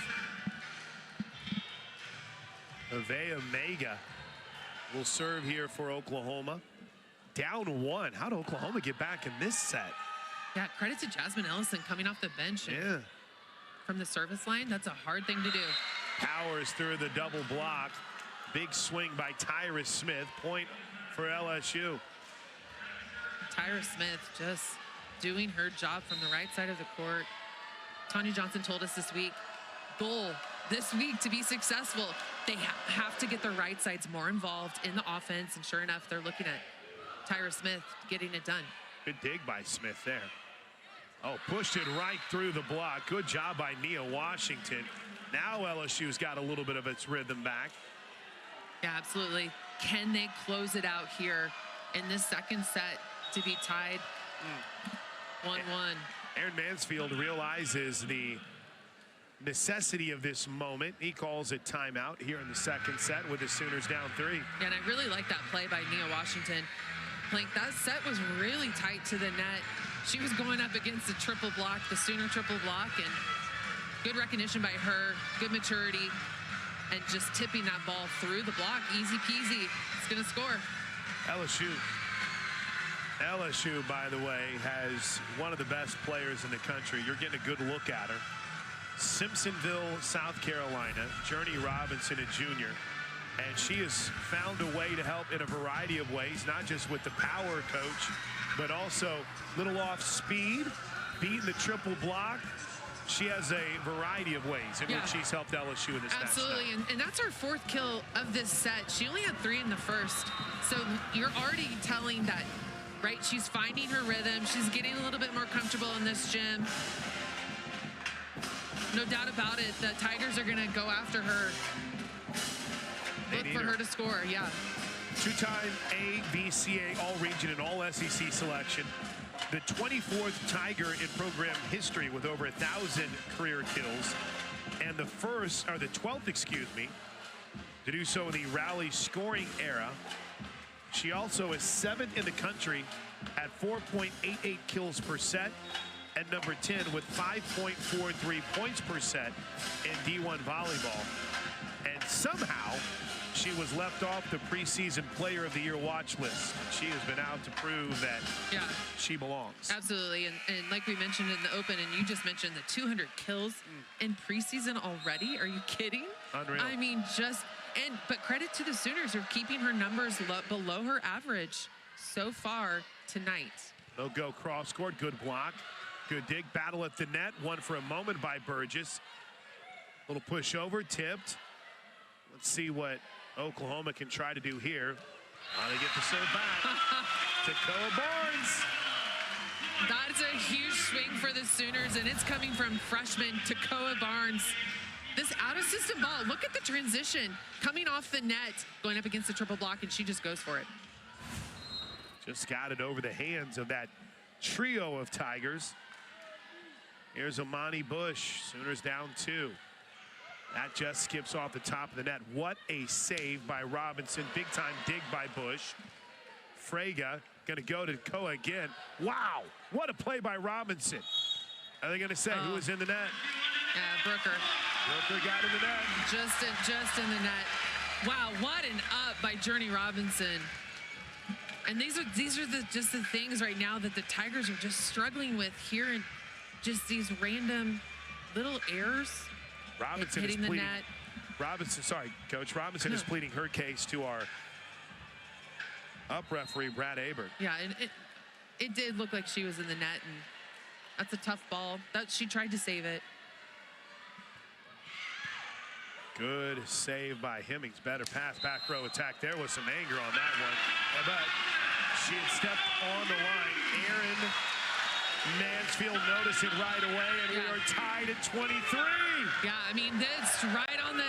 Avea Mega will serve here for Oklahoma. Down 1. How did Oklahoma get back in this set? Yeah, credit to Jasmine Ellison coming off the bench. Yeah. from the service line. That's a hard thing to do. Powers through the double block. Big swing by Tyra Smith. Point for LSU. Tyra Smith just doing her job from the right side of the court. Tanya Johnson told us this week, goal this week to be successful, they have to get the right sides more involved in the offense. And sure enough, they're looking at Tyra Smith getting it done. Good dig by Smith there. Oh, pushed it right through the block. Good job by Nia Washington. Now LSU's got a little bit of its rhythm back. Yeah, absolutely. Can they close it out here in this second set to be tied 1-1? Aaron Mansfield realizes the necessity of this moment. He calls it timeout here in the second set with the Sooners down 3. Yeah, and I really like that play by Nia Washington. Like, that set was really tight to the net. She was going up against the triple block, the Sooner triple block, and good recognition by her, good maturity, and just tipping that ball through the block. Easy peasy. It's going to score. LSU, by the way, has one of the best players in the country. You're getting a good look at her. Simpsonville, South Carolina, Journey Robinson, a junior. And she has found a way to help in a variety of ways, not just with the power, coach, but also little off speed, beating the triple block. She has a variety of ways in which she's helped LSU in this match. Absolutely, and that's her 4th kill of this set. She only had 3 in the first. So you're already telling that, right? She's finding her rhythm. She's getting a little bit more comfortable in this gym. No doubt about it, the Tigers are going to go after her. Look for her to score, yeah. 2-time AVCA All-Region and All-SEC selection. The 24th Tiger in program history with over 1,000 career kills. And the 12th, excuse me, to do so in the rally scoring era. She also is 7th in the country at 4.88 kills per set. And number 10 with 5.43 points per set in D1 volleyball. And somehow she was left off the preseason player of the year watch list. She has been out to prove that she belongs. Absolutely. And like we mentioned in the open, and you just mentioned the 200 kills in preseason already. Are you kidding? Unreal. I mean, but credit to the Sooners for keeping her numbers below her average so far tonight. No go cross court. Good block. Good dig. Battle at the net. One for a moment by Burgess. Little push over. Tipped. Let's see what Oklahoma can try to do here. They get the serve back to Koa Barnes. That's a huge swing for the Sooners, and it's coming from freshman Takoa Barnes. This out-of-system ball, look at the transition. Coming off the net, going up against the triple block, and she just goes for it. Just got it over the hands of that trio of Tigers. Here's Amani Bush. Sooners down 2. That just skips off the top of the net. What a save by Robinson. Big time dig by Bush. Frega going to go to Koa again. Wow, what a play by Robinson. Are they going to say who was in the net? Yeah, Brooker. Brooker got in the net. Just in the net. Wow, what an up by Journey Robinson. And these are just the things right now that the Tigers are just struggling with here, and just these random little errors. Robinson hitting the net. Coach. Robinson is pleading her case to our up referee, Brad Abert. Yeah, and it did look like she was in the net, and that's a tough ball. She tried to save it. Good save by Hemmings. Better pass, back row attack. There was some anger on that one. But she had stepped on the line. Aaron Mansfield noticed it right away, and we are tied at 23. Yeah, I mean, that's right on the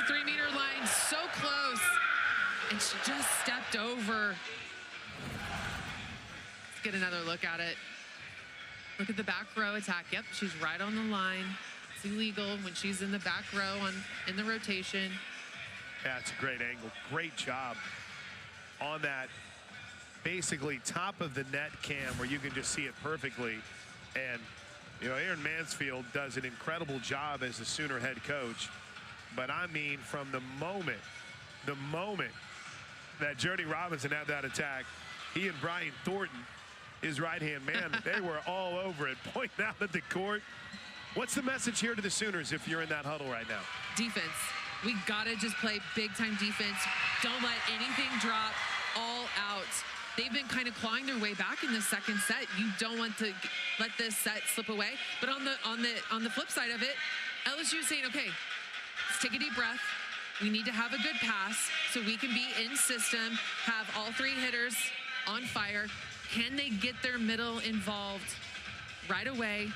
3-meter line, so close, and she just stepped over. Let's get another look at it. Look at the back row attack. Yep, she's right on the line. It's illegal when she's in the back row in the rotation. Yeah, it's a great angle. Great job on that basically top of the net cam where you can just see it perfectly. And Aaron Mansfield does an incredible job as the Sooner head coach. But I mean, from the moment that Journey Robinson had that attack, he and Brian Thornton, his right-hand man, they were all over it, pointing out at the court. What's the message here to the Sooners if you're in that huddle right now? Defense. We gotta just play big-time defense. Don't let anything drop. All out. They've been kind of clawing their way back in the second set. You don't want to let this set slip away. But on the flip side of it, LSU is saying, okay, let's take a deep breath. We need to have a good pass so we can be in system, have all three hitters on fire. Can they get their middle involved right away?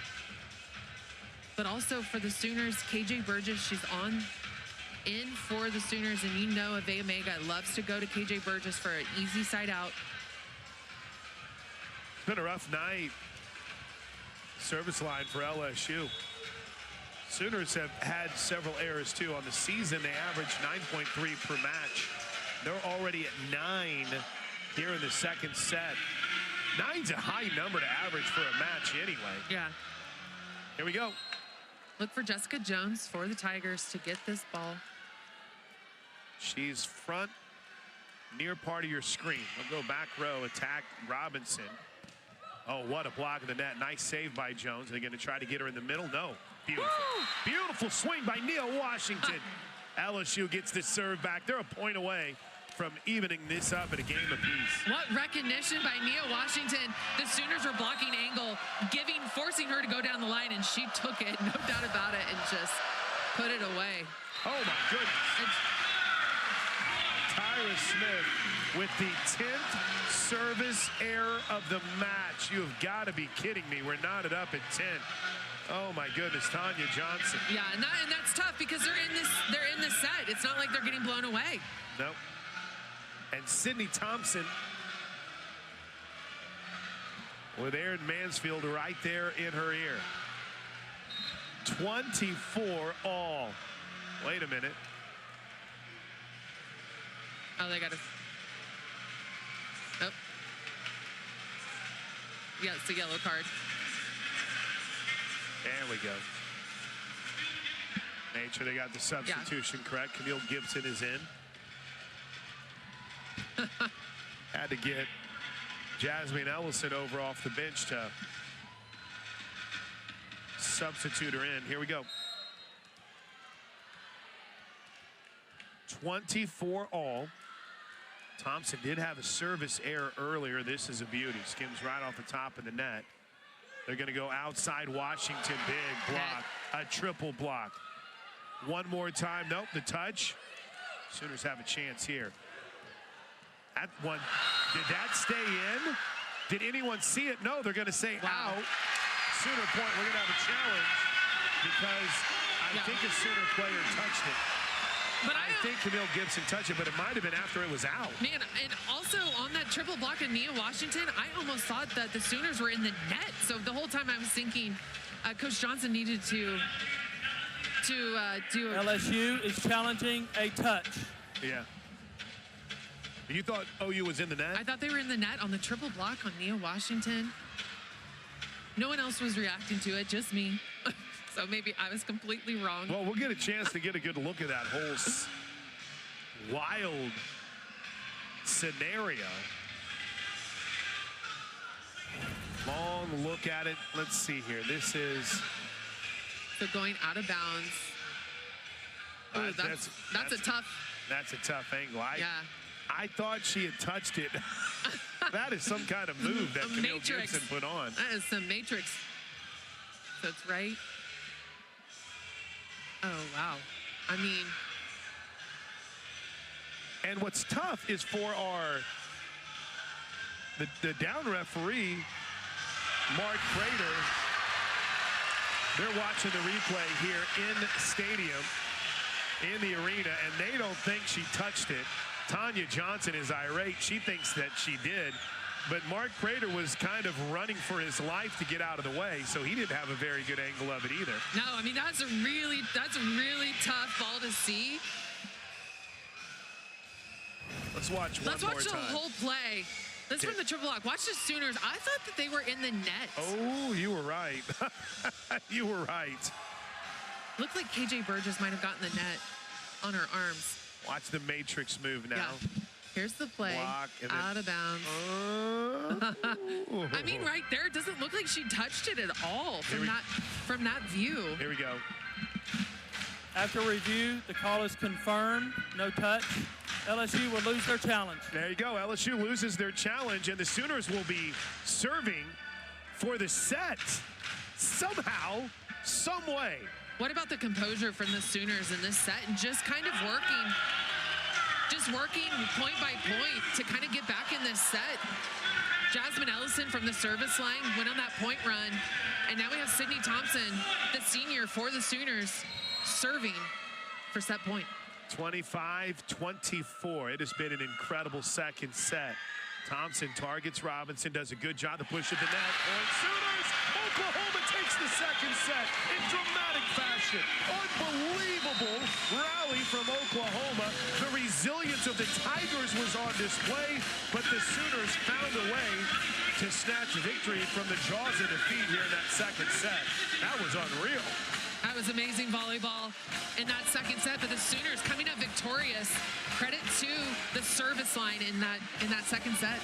But also for the Sooners, KJ Burgess, she's in for the Sooners, and you know Avea Omega loves to go to KJ Burgess for an easy side out. It's been a rough night. Service line for LSU. Sooners have had several errors too on the season. They average 9.3 per match. They're already at 9 here in the second set. 9's a high number to average for a match anyway. Yeah. Here we go. Look for Jessica Jones for the Tigers to get this ball. She's front near part of your screen. We'll go back row, attack Robinson. Oh, what a block of the net. Nice save by Jones. They're going to try to get her in the middle. No. Beautiful. Woo! Beautiful swing by Nia Washington. LSU gets this serve back. They're a point away from evening this up at a game apiece. What recognition by Nia Washington. The Sooners were blocking angle, forcing her to go down the line, and she took it, no doubt about it, and just put it away. Oh, my goodness. Tyra Smith with the 10th service error of the match. You have got to be kidding me. We're knotted up at 10. Oh my goodness, Tanya Johnson. Yeah, and that's tough because they're in this set. It's not like they're getting blown away. Nope. And Sydney Thompson with Erin Mansfield right there in her ear. 24 all. Wait a minute. Oh, they got to. Oh. Yeah, it's a yellow card. There we go. Made sure they got the substitution correct. Camille Gibson is in. Had to get Jasmine Ellison over off the bench to substitute her in. Here we go. 24 all. Thompson did have a service error earlier. This is a beauty. Skims right off the top of the net. They're going to go outside Washington. Big block. A triple block. One more time. Nope, the touch. Sooners have a chance here. That one, did that stay in? Did anyone see it? No, they're going to say out. Sooner point, we're going to have a challenge because I think a Sooner player touched it. But I think Camille Gibson touched it, but it might have been after it was out. Man, and also on that triple block of Nia Washington, I almost thought that the Sooners were in the net. So the whole time I was thinking Coach Johnson needed to do a... LSU is challenging a touch. Yeah. You thought OU was in the net? I thought they were in the net on the triple block on Nia Washington. No one else was reacting to it, just me. So maybe I was completely wrong. Well, we'll get a chance to get a good look at that whole wild scenario. Long look at it. Let's see here. This is... So going out of bounds. Ooh, that's a tough... That's a tough angle. Yeah. I thought she had touched it. That is some kind of move that Camille Gibson put on. That is some matrix. So it's right. Oh, wow. I mean. And what's tough is for the down referee, Mark Prater, they're watching the replay here in the stadium, in the arena, and they don't think she touched it. Tanya Johnson is irate. She thinks that she did. But Mark Prater was kind of running for his life to get out of the way, so he didn't have a very good angle of it either. No, I mean, that's a really tough ball to see. Let's watch one more time. Let's watch the whole play. This is from the triple block. Watch the Sooners. I thought that they were in the net. Oh, you were right. You were right. Looked like KJ Burgess might have gotten the net on her arms. Watch the matrix move now. Yeah. Here's the play. Block, and then, out of bounds. I mean, right there, it doesn't look like she touched it at all from that view. Here we go. After review, the call is confirmed. No touch. LSU will lose their challenge. There you go. LSU loses their challenge, and the Sooners will be serving for the set somehow, some way. What about the composure from the Sooners in this set and just kind of working point by point to kind of get back in this set? Jasmine Ellison from the service line went on that point run, and now we have Sydney Thompson, the senior for the Sooners, serving for set point. 25-24. It has been an incredible second set. Thompson targets Robinson, does a good job to push at the net. Point Sooners! Oklahoma takes the second set in dramatic fashion. Unbelievable rally from Oklahoma. The resilience of the Tigers was on display, but the Sooners found a way to snatch victory from the jaws of defeat here in that second set. That was unreal. That was amazing volleyball in that second set, but the Sooners coming up victorious. Credit to the service line in that second set.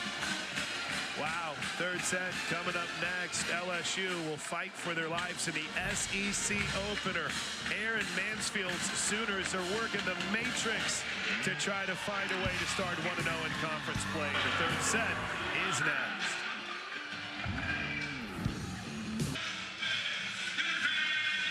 Wow, third set coming up next. LSU will fight for their lives in the SEC opener. Aaron Mansfield's Sooners are working the matrix to try to find a way to start 1-0 in conference play. The third set is next.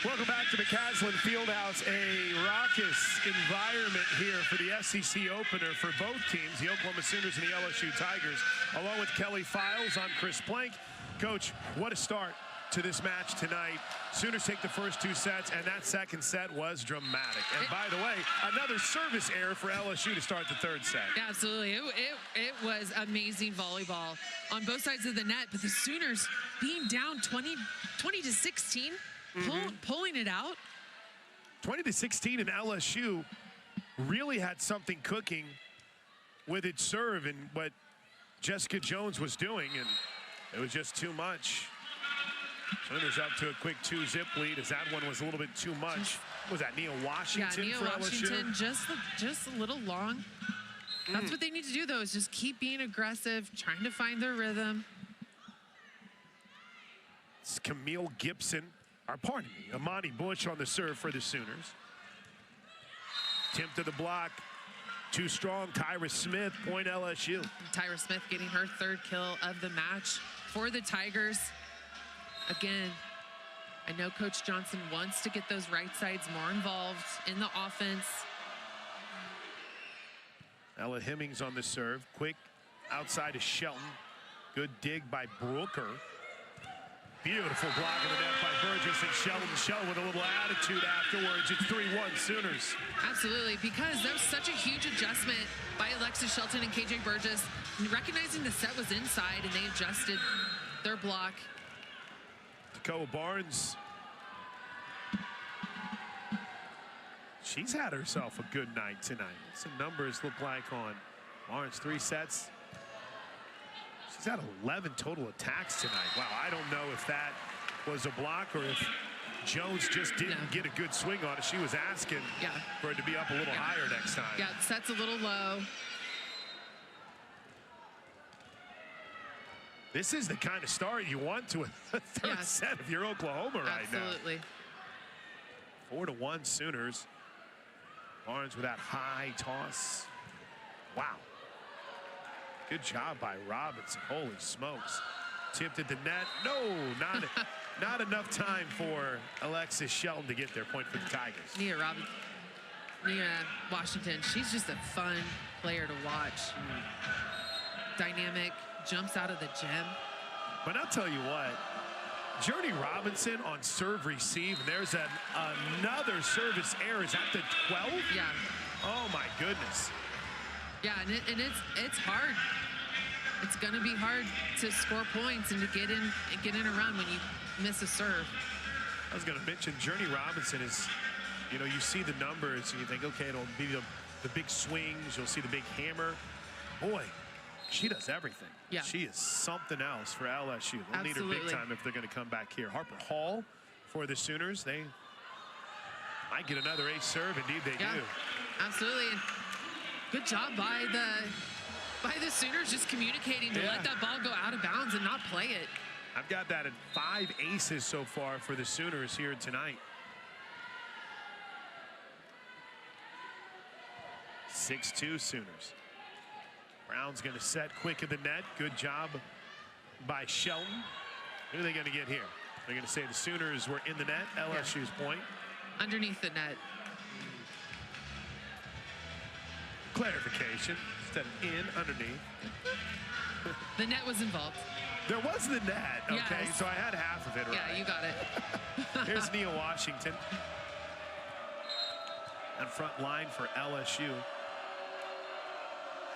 Welcome back to McCaslin Fieldhouse. A raucous environment here for the SEC opener for both teams, the Oklahoma Sooners and the LSU Tigers, along with Kelly Files. I'm Chris Plank. Coach, what a start to this match tonight. Sooners take the first two sets, and that second set was dramatic. And by the way, another service error for LSU to start the third set. Yeah, absolutely. It was amazing volleyball on both sides of the net, but the Sooners being down 20-16. Pulling it out. 20-16, and LSU really had something cooking with its serve and what Jessica Jones was doing, and it was just too much. Sooners up to a quick 2-zip lead, as that one was a little bit too much. What was that, Nia Washington? Yeah, Nia Washington, just a little long. That's what they need to do, though, is just keep being aggressive, trying to find their rhythm. It's Camille Gibson. Pardon me, Amani Bush on the serve for the Sooners. Attempt to the block. Too strong. Tyra Smith, point LSU. Tyra Smith getting her third kill of the match for the Tigers. Again, I know Coach Johnson wants to get those right sides more involved in the offense. Ella Hemmings on the serve. Quick outside of Shelton. Good dig by Brooker. Beautiful block in the net by Burgess, and Shelton with a little attitude afterwards. It's 3-1 Sooners. Absolutely, because there was such a huge adjustment by Alexis Shelton and KJ Burgess, recognizing the set was inside, and they adjusted their block. Dakota Barnes. She's had herself a good night tonight. What's the numbers look like on Barnes? 3 sets. She's had 11 total attacks tonight. Wow, I don't know if that was a block or if Jones just didn't get a good swing on it. She was asking for it to be up a little higher next time. Yeah, set's a little low. This is the kind of start you want to a third set if you're Oklahoma right now. Absolutely. 4-1 Sooners. Barnes with that high toss. Wow. Good job by Robinson. Holy smokes. Tipped at the net. No, not enough time for Alexis Shelton to get their point for the Tigers. Nia Washington, she's just a fun player to watch. Dynamic, jumps out of the gym. But I'll tell you what, Journey Robinson on serve receive. There's another service error. Is that the 12? Yeah. Oh my goodness. Yeah, and it's hard. It's going to be hard to score points and to get in a run when you miss a serve. I was going to mention Journey Robinson is, you know, you see the numbers and you think, okay, it'll be the big swings. You'll see the big hammer. Boy, she does everything. Yeah. She is something else for LSU. They'll need her big time if they're going to come back here. Harper Hall for the Sooners. They might get another ace serve. Indeed, they do. Absolutely. Good job by by the Sooners just communicating to let that ball go out of bounds and not play it. I've got that at 5 aces so far for the Sooners here tonight. 6-2 Sooners. Brown's going to set quick of the net. Good job by Shelton. Who are they going to get here? They're going to say the Sooners were in the net. LSU's point. Underneath the net. Clarification. Instead of in, underneath. The net was involved. There was the net. Okay, Yes. so I had half of it right. Yeah, you got it. Here's Nia Washington. And front line for LSU.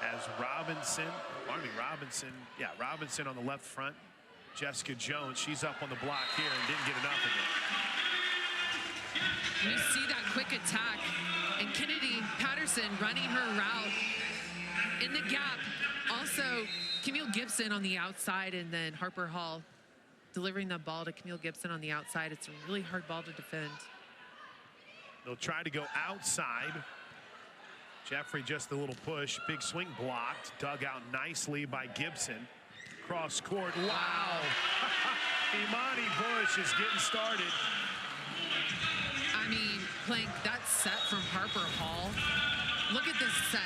As Robinson on the left front. Jessica Jones, she's up on the block here and didn't get enough of it. You see that quick attack, and Kennedy Patterson running her route in the gap. Also, Camille Gibson on the outside, and then Harper Hall delivering the ball to Camille Gibson on the outside. It's a really hard ball to defend. They'll try to go outside. Jeffrey just a little push. Big swing blocked. Dug out nicely by Gibson. Cross court. Wow. Imani Bush is getting started. I mean, playing that set from Harper Hall. Look at this set.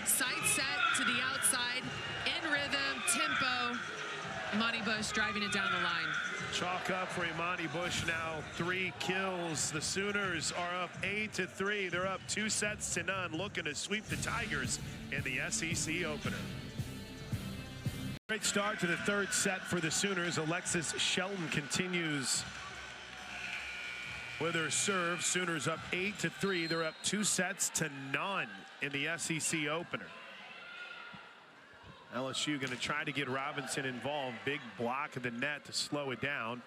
Side set to the outside, in rhythm, tempo. Imani Bush driving it down the line. Chalk up for Imani Bush now. 3 kills. The Sooners are up 8-3. They're up 2-0, looking to sweep the Tigers in the SEC opener. Great start to the third set for the Sooners. Alexis Shelton continues with her serve. Sooners up 8-3. They're up 2-0 in the SEC opener. LSU going to try to get Robinson involved. Big block of the net to slow it down.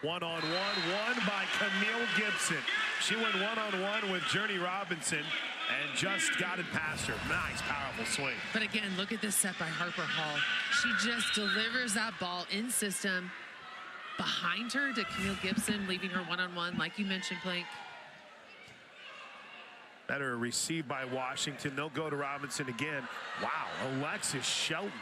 One-on-one, won by Camille Gibson. She went one-on-one with Journey Robinson and just got it past her. Nice, powerful swing. But again, look at this set by Harper Hall. She just delivers that ball in system behind her to Camille Gibson, leaving her one-on-one, like you mentioned, Plank. Better received by Washington. They'll go to Robinson again. Wow, Alexis Shelton.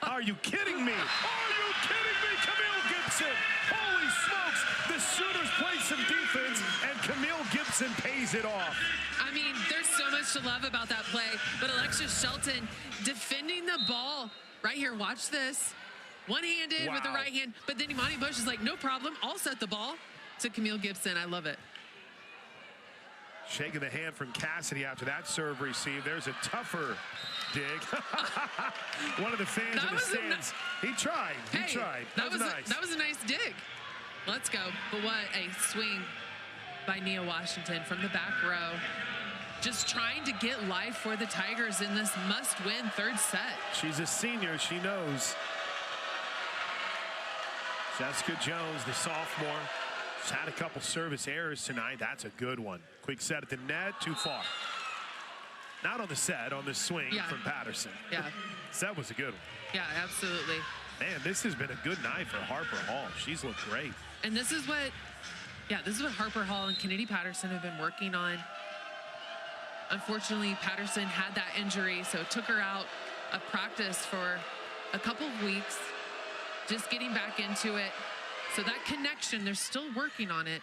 Are you kidding me? Are you kidding me, Camille Gibson? Holy smokes, the Sooners play some defense, and Camille Gibson pays it off. I mean, there's so much to love about that play, but Alexis Shelton defending the ball right here. Watch this. One-handed with the right hand, but then Imani Bush is like, no problem, I'll set the ball to Camille Gibson. I love it. Shaking the hand from Cassidy after that serve receive. There's a tougher dig. One of the fans in the stands. He tried. He tried. That was nice. That was a nice dig. Let's go. But what a swing by Nia Washington from the back row. Just trying to get life for the Tigers in this must-win third set. She's a senior. She knows. Jessica Jones, the sophomore. She's had a couple service errors tonight. That's a good one. Quick set at the net, too far. Not on the set, on the swing from Patterson. Yeah. Set was a good one. Yeah, absolutely. Man, this has been a good night for Harper Hall. She's looked great. And this is what Harper Hall and Kennedy Patterson have been working on. Unfortunately, Patterson had that injury, so it took her out of practice for a couple of weeks, just getting back into it. So that connection, they're still working on it.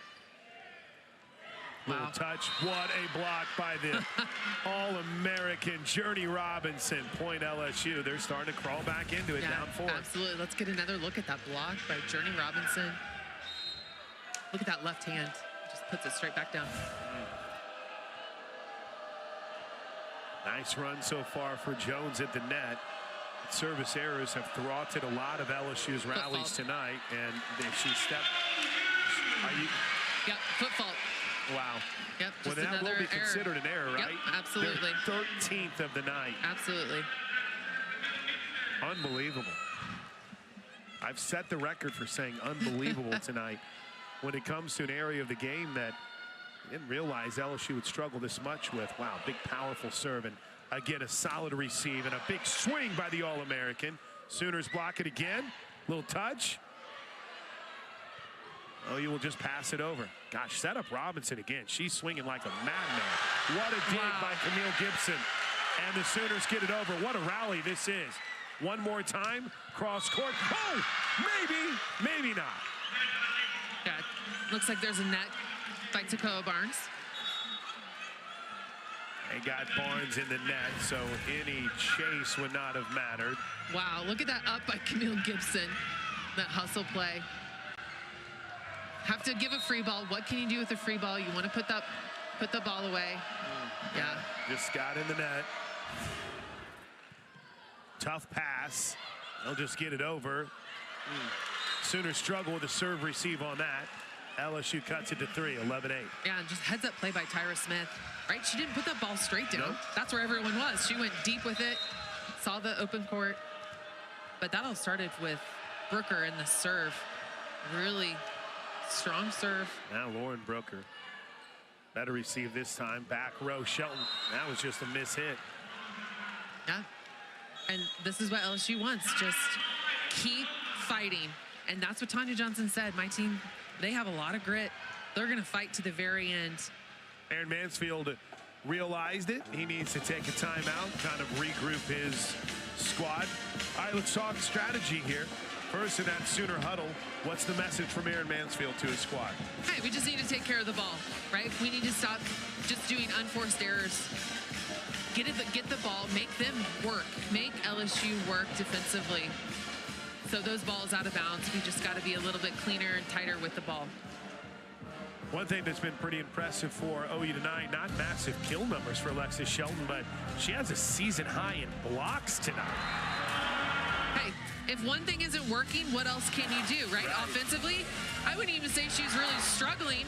Little touch. What a block by the All-American Journey Robinson. Point LSU. They're starting to crawl back into it, down 4. Absolutely. Let's get another look at that block by Journey Robinson. Look at that left hand. Just puts it straight back down. Nice run so far for Jones at the net. Service errors have thwarted a lot of LSU's rallies tonight, and if she stepped, Yep, foot fault. Wow. Yep, just well, that will be considered an error, right? Yep, absolutely. Their 13th of the night. Absolutely. Unbelievable. I've set the record for saying unbelievable tonight when it comes to an area of the game that I didn't realize LSU would struggle this much with. Wow, big powerful serve, and again a solid receive and a big swing by the All-American. Sooners block it again. Little touch. Oh, you will just pass it over. Gosh, set up Robinson again. She's swinging like a madman. What a dig by Camille Gibson. And the Sooners get it over. What a rally this is. One more time, cross court. Oh, maybe not. Yeah, looks like there's a net by Takoa Barnes. They got Barnes in the net, so any chase would not have mattered. Wow, look at that up by Camille Gibson. That hustle play. Have to give a free ball. What can you do with a free ball? You want to put the ball away. Yeah. Just got in the net. Tough pass. They'll just get it over. Sooners struggle with the serve receive on that. LSU cuts it to 3, 11-8. Yeah, and just heads up play by Tyra Smith. Right, she didn't put that ball straight down. Nope. That's where everyone was. She went deep with it, saw the open court. But that all started with Brooker in the serve. Really strong serve. Now Lauren Brooker. Better receive this time. Back row, Shelton. That was just a miss hit. Yeah. And this is what LSU wants. Just keep fighting. And that's what Tanya Johnson said. My team, they have a lot of grit. They're going to fight to the very end. Aaron Mansfield realized it. He needs to take a timeout, kind of regroup his squad. All right, let's talk strategy here. First in that Sooner huddle, what's the message from Aaron Mansfield to his squad? Hey, we just need to take care of the ball, right? We need to stop just doing unforced errors. Get the ball, make them work, make LSU work defensively. So those balls out of bounds, we just got to be a little bit cleaner and tighter with the ball. One thing that's been pretty impressive for OU tonight, not massive kill numbers for Alexis Shelton, but she has a season high in blocks tonight. Hey, if one thing isn't working, what else can you do, right? Offensively, I wouldn't even say she's really struggling,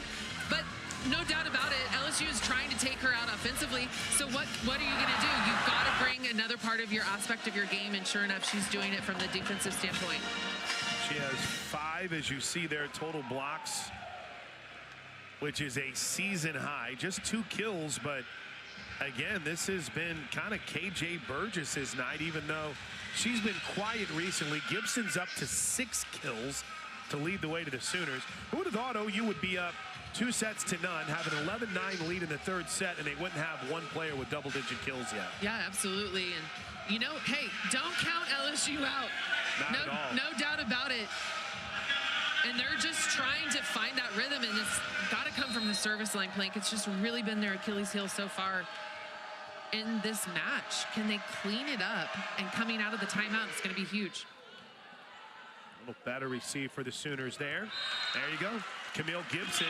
but no doubt about it, LSU is trying to take her out offensively. So what are you going to do? You've got to bring another part of your aspect of your game, and sure enough, she's doing it from the defensive standpoint. She has 5, as you see there, total blocks, which is a season high. Just 2 kills, but again, this has been kind of KJ Burgess's night, even though she's been quiet recently. Gibson's up to 6 kills to lead the way to the Sooners. Who would have thought OU would be up 2 sets to none, have an 11-9 lead in the 3rd set, and they wouldn't have one player with double-digit kills yet? Yeah, absolutely. And, you know, hey, don't count LSU out. Not at all. No doubt about it. And they're just trying to find that rhythm, and it's got to come from the service line, Plank. It's just really been their Achilles heel so far in this match. Can they clean it up? And coming out of the timeout, it's going to be huge. A little better receive for the Sooners there. There you go. Camille Gibson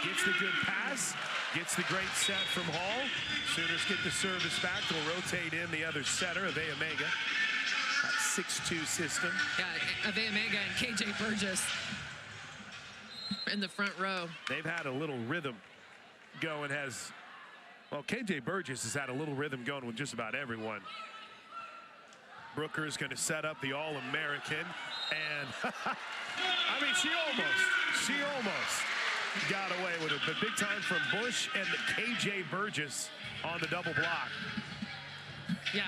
gets the good pass, gets the great set from Hall. Sooners get the service back. They'll rotate in the other setter, Avea Mega. That 6-2 system. Yeah, Avea Mega and KJ Burgess in the front row. They've had a little rhythm going. Well, KJ Burgess has had a little rhythm going with just about everyone. Brooker is going to set up the All-American, and I mean, she almost got away with it, but big time from Bush and KJ Burgess on the double block. Yeah,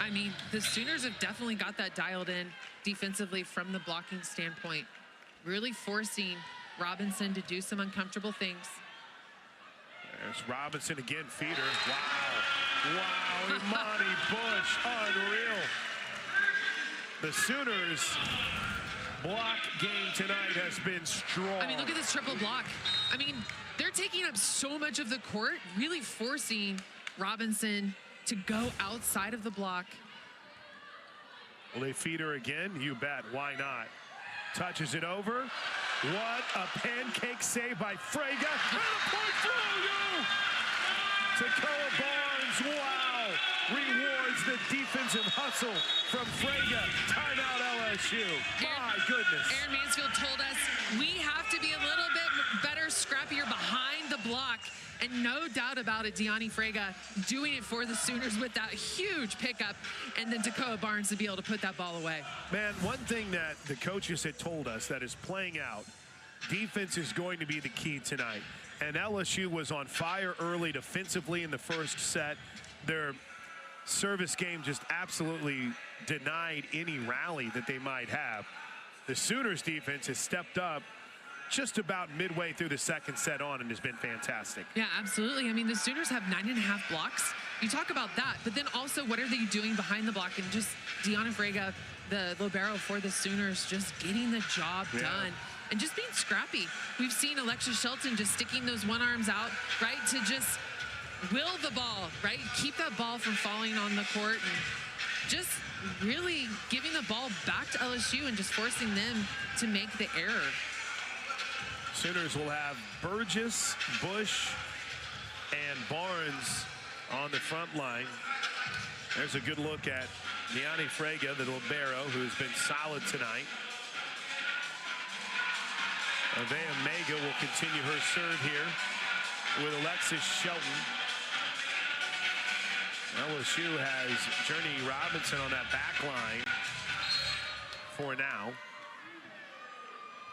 I mean, the Sooners have definitely got that dialed in defensively from the blocking standpoint, really forcing Robinson to do some uncomfortable things. There's Robinson again, feeder. Wow, Imani Bush, unreal. The Sooners' block game tonight has been strong. I mean, look at this triple block. I mean, they're taking up so much of the court, really forcing Robinson to go outside of the block. Will they feed her again? You bet. Why not? Touches it over. What a pancake save by Frege. And a point through you! Takoa Barnes, wow! Rewards the defensive hustle from Frege. Timeout LSU. My goodness. Aaron Mansfield told us we have to be a little bit better, scrappier behind the block. And no doubt about it, Deani Frege doing it for the Sooners with that huge pickup, and then Takoa Barnes to be able to put that ball away. Man, one thing that the coaches had told us that is playing out, defense is going to be the key tonight. And LSU was on fire early defensively in the first set. Their service game just absolutely denied any rally that they might have. The Sooners defense has stepped up just about midway through the second set on and has been fantastic. Yeah, absolutely. I mean, the Sooners have 9.5 blocks. You talk about that, but then also what are they doing behind the block? And just Deanna Frega, the libero for the Sooners, just getting the job done and just being scrappy. We've seen Alexis Shelton just sticking those one arms out, right, to just will the ball, right? Keep that ball from falling on the court and just really giving the ball back to LSU and just forcing them to make the error. Sooners will have Burgess, Bush, and Barnes on the front line. There's a good look at Deanna Frega, the libero, who's been solid tonight. Avea Mega will continue her serve here with Alexis Shelton. LSU has Journey Robinson on that back line for now.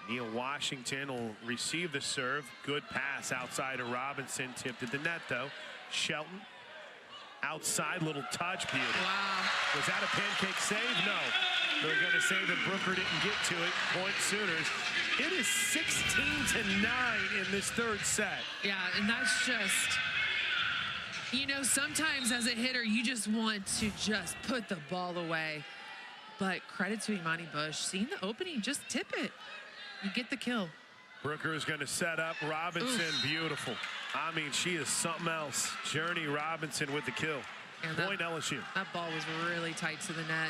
Neil Washington will receive the serve. Good pass outside of Robinson. Tipped at the net, though. Shelton outside, little touch. Beautiful. Wow. Was that a pancake save? No. They're going to say that Brooker didn't get to it. Point Sooners. It is 16-9 in this third set. Yeah, and that's just, you know, sometimes as a hitter, you just want to just put the ball away. But credit to Imani Bush. Seeing the opening, just tip it. You get the kill. Brooker is going to set up Robinson. Oof. Beautiful. I mean, she is something else. Journey Robinson with the kill. Point LSU. That ball was really tight to the net.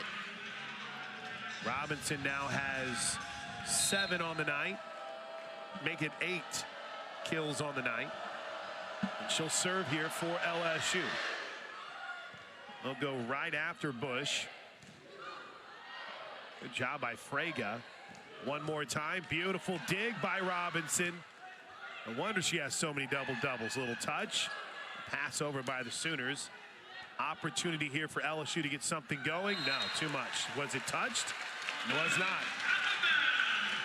Robinson now has 7 on the night. Make it 8 kills on the night. And she'll serve here for LSU. They'll go right after Bush. Good job by Frega. One more time. Beautiful dig by Robinson. No wonder she has so many double-doubles. Little touch. Pass over by the Sooners. Opportunity here for LSU to get something going. No, too much. Was it touched? It was not.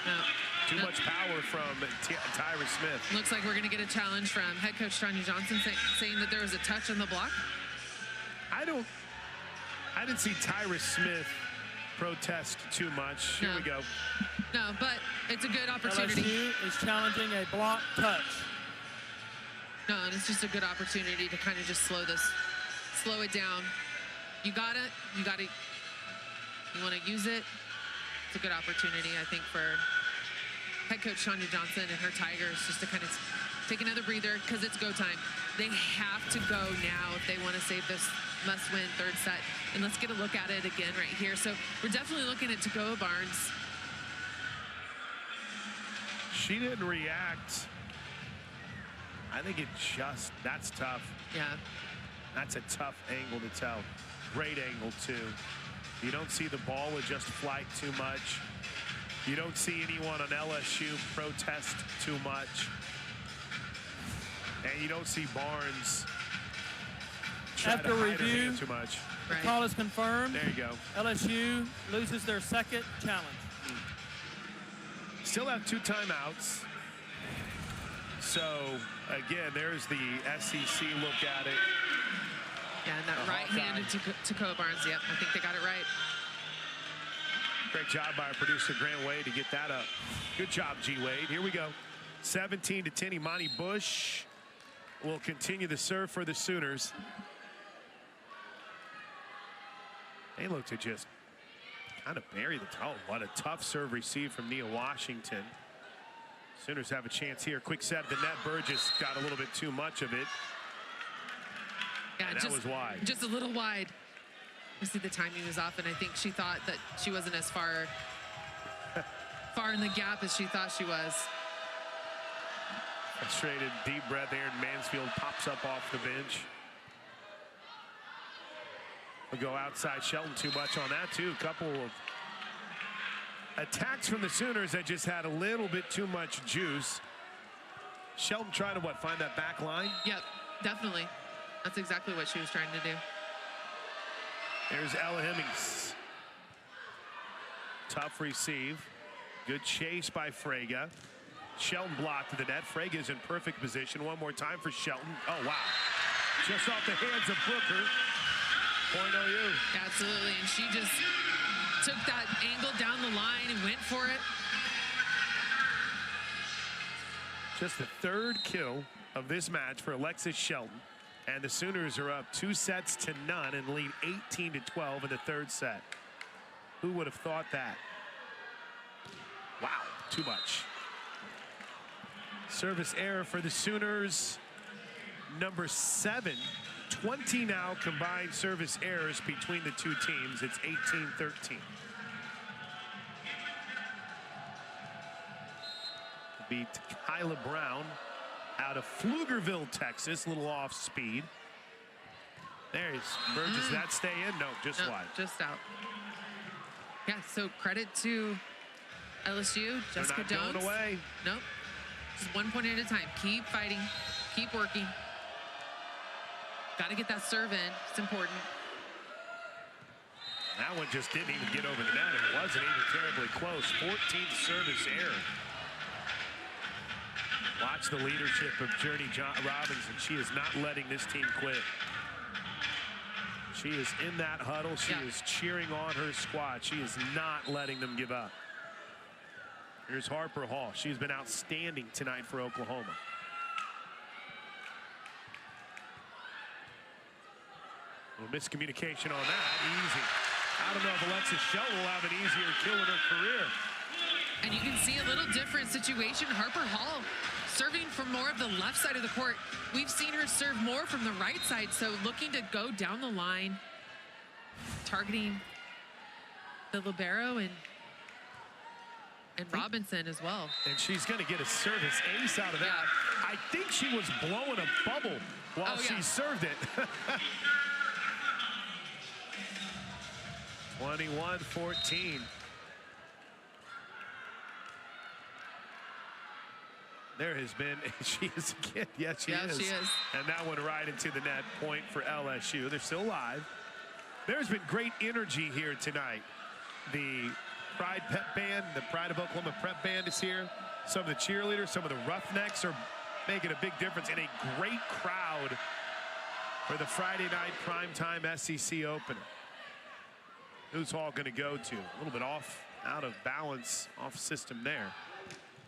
No. Too much power from Tyra Smith. Looks like we're going to get a challenge from head coach Tanya Johnson saying that there was a touch on the block. I didn't see Tyra Smith protest too much. Here we go. No, but it's a good opportunity. LSU is challenging a block touch. No, and it's just a good opportunity to kind of just slow it down. You got it. You want to use it. It's a good opportunity, I think, for head coach Tanya Johnson and her Tigers just to kind of take another breather because it's go time. They have to go now if they want to save this must-win third set. And let's get a look at it again right here. So we're definitely looking at Tacoa Barnes. She didn't react. I think that's tough. Yeah. That's a tough angle to tell. Great angle, too. You don't see the ball adjust flight too much. You don't see anyone on LSU protest too much. And you don't see Barnes try After to hide her review, hand too much. The call is confirmed. There you go. LSU loses their second challenge. Still have 2 timeouts. So, again, there's the SEC look at it. Yeah, and that right-handed Tacoa Barnes. Yep, I think they got it right. Great job by our producer, Grant Wade, to get that up. Good job, G. Wade. Here we go. 17-10, Imani Bush will continue the serve for the Sooners. They look to just kind of bury the toe. What a tough serve received from Nia Washington. Sooners have a chance here. Quick set at the net. Burgess got a little bit too much of it. Yeah, and that was wide. Just a little wide. You see the timing was off, and I think she thought that she wasn't as far in the gap as she thought she was. Frustrated, deep breath. Aaron Mansfield pops up off the bench. We'll go outside. Shelton too much on that, too. A couple of attacks from the Sooners that just had a little bit too much juice. Shelton trying to, find that back line? Yep, definitely. That's exactly what she was trying to do. There's Ella Hemmings. Tough receive. Good chase by Frega. Shelton blocked to the net. Frega's in perfect position. One more time for Shelton. Oh, wow. Just off the hands of Brooker. Point OU. Absolutely, and she just took that angle down the line and went for it. Just the third kill of this match for Alexis Shelton. And the Sooners are up 2-0 and lead 18-12 in the third set. Who would have thought that? Wow, too much. Service error for the Sooners. Number 7. 20 now combined service errors between the two teams. It's 18-13. Beat Kyla Brown out of Pflugerville, Texas. A little off speed. There's Burgess. Does that stay in? No, just wide. Just out. Yeah, so credit to LSU. Jessica They're not Jones. going away. Nope. Just 1 point at a time. Keep fighting. Keep working. Got to get that serve in. It's important. That one just didn't even get over the net. It wasn't even terribly close. 14th service error. Watch the leadership of Journey Robinson. She is not letting this team quit. She is in that huddle. She is cheering on her squad. She is not letting them give up. Here's Harper Hall. She's been outstanding tonight for Oklahoma. A little miscommunication on that. Easy. I don't know if Alexis Shelton will have an easier kill in her career. And you can see a little different situation. Harper Hall serving from more of the left side of the court. We've seen her serve more from the right side, so looking to go down the line, targeting the libero and Robinson as well. And she's going to get a service ace out of that. Yeah. I think she was blowing a bubble while she served it. 21-14. There has been, she is a kid. Yes, she is. She is. And that one right into the net, point for LSU. They're still alive. There's been great energy here tonight. The Pride Pep Band, the Pride of Oklahoma Prep Band is here. Some of the cheerleaders, some of the Roughnecks are making a big difference, and a great crowd for the Friday night primetime SEC opener. Who's Hall going to go to? A little bit off, out of balance, off system there.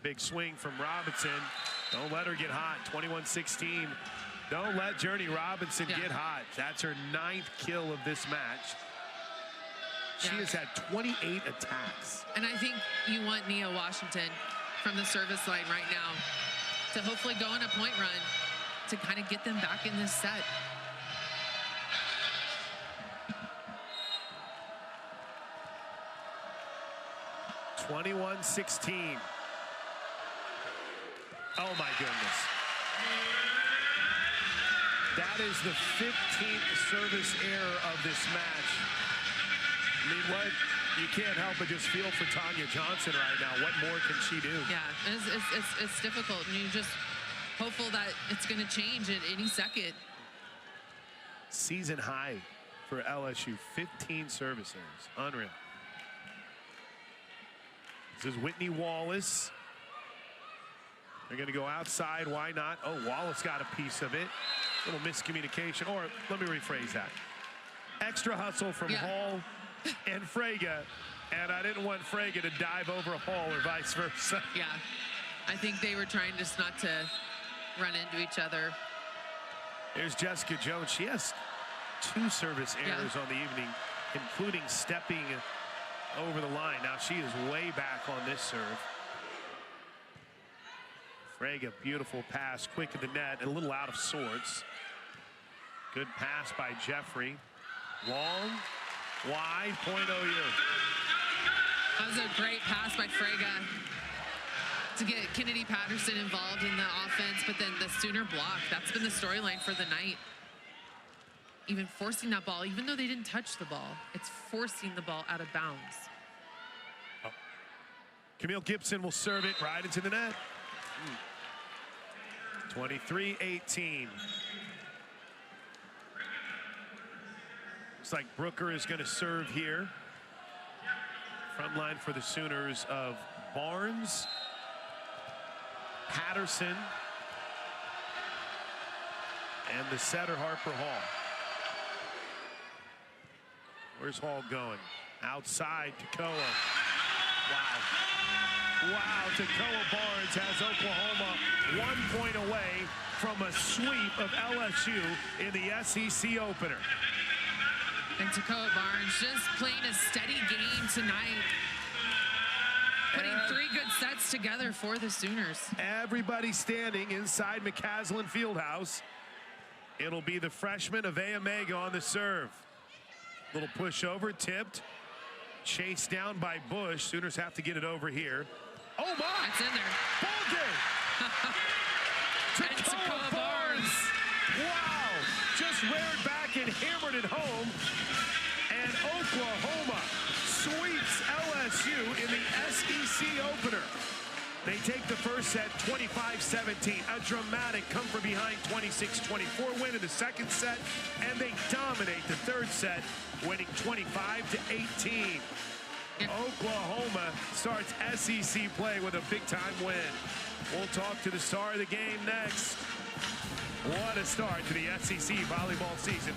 Big swing from Robinson. Don't let her get hot. 21-16. Don't let Journey Robinson get hot. That's her 9th kill of this match. She has had 28 attacks. And I think you want Nia Washington from the service line right now to hopefully go on a point run to kind of get them back in this set. (21-16). Oh my goodness. That is the 15th service error of this match. I mean, what you can't help but just feel for Tanya Johnson right now. What more can she do? Yeah, it's difficult, and you're just hopeful that it's going to change at any second. Season high for LSU, 15 service errors. Unreal. This is Whitney Wallace. They're going to go outside. Why not? Oh, Wallace got a piece of it. Little miscommunication. Or let me rephrase that. Extra hustle from Hall and Frege. And I didn't want Frege to dive over Hall or vice versa. Yeah. I think they were trying just not to run into each other. There's Jessica Jones. She has 2 service errors on the evening, including stepping over the line. Now she is way back on this serve. Frege, beautiful pass, quick at the net, a little out of sorts. Good pass by Jeffrey. Long, wide, point OU. That was a great pass by Frege to get Kennedy Patterson involved in the offense, but then the Sooner block. That's been the storyline for the night. Even forcing that ball, even though they didn't touch the ball, it's forcing the ball out of bounds. Oh. Camille Gibson will serve it right into the net. 23-18. Looks like Brooker is going to serve here. Front line for the Sooners of Barnes, Patterson, and the setter Harper Hall. Where's Hall going? Outside, Tekoa. Wow. Wow, Tekoa Barnes has Oklahoma 1 point away from a sweep of LSU in the SEC opener. And Tacoa Barnes just playing a steady game tonight. Putting 3 good sets together for the Sooners. Everybody standing inside McCaslin Fieldhouse. It'll be the freshman Avea Mega on the serve. Little push over, tipped. Chased down by Bush. Sooners have to get it over here. Oh my! That's in there. Ball game! And Tacoa Barnes. Wow! Just reared back and hammered it home. And Oklahoma sweeps LSU in the SEC opener. They take the first set 25-17. A dramatic come-from-behind 26-24 win in the second set. And they dominate the third set, winning 25-18. Oklahoma starts SEC play with a big-time win. We'll talk to the star of the game next. What a start to the SEC volleyball season.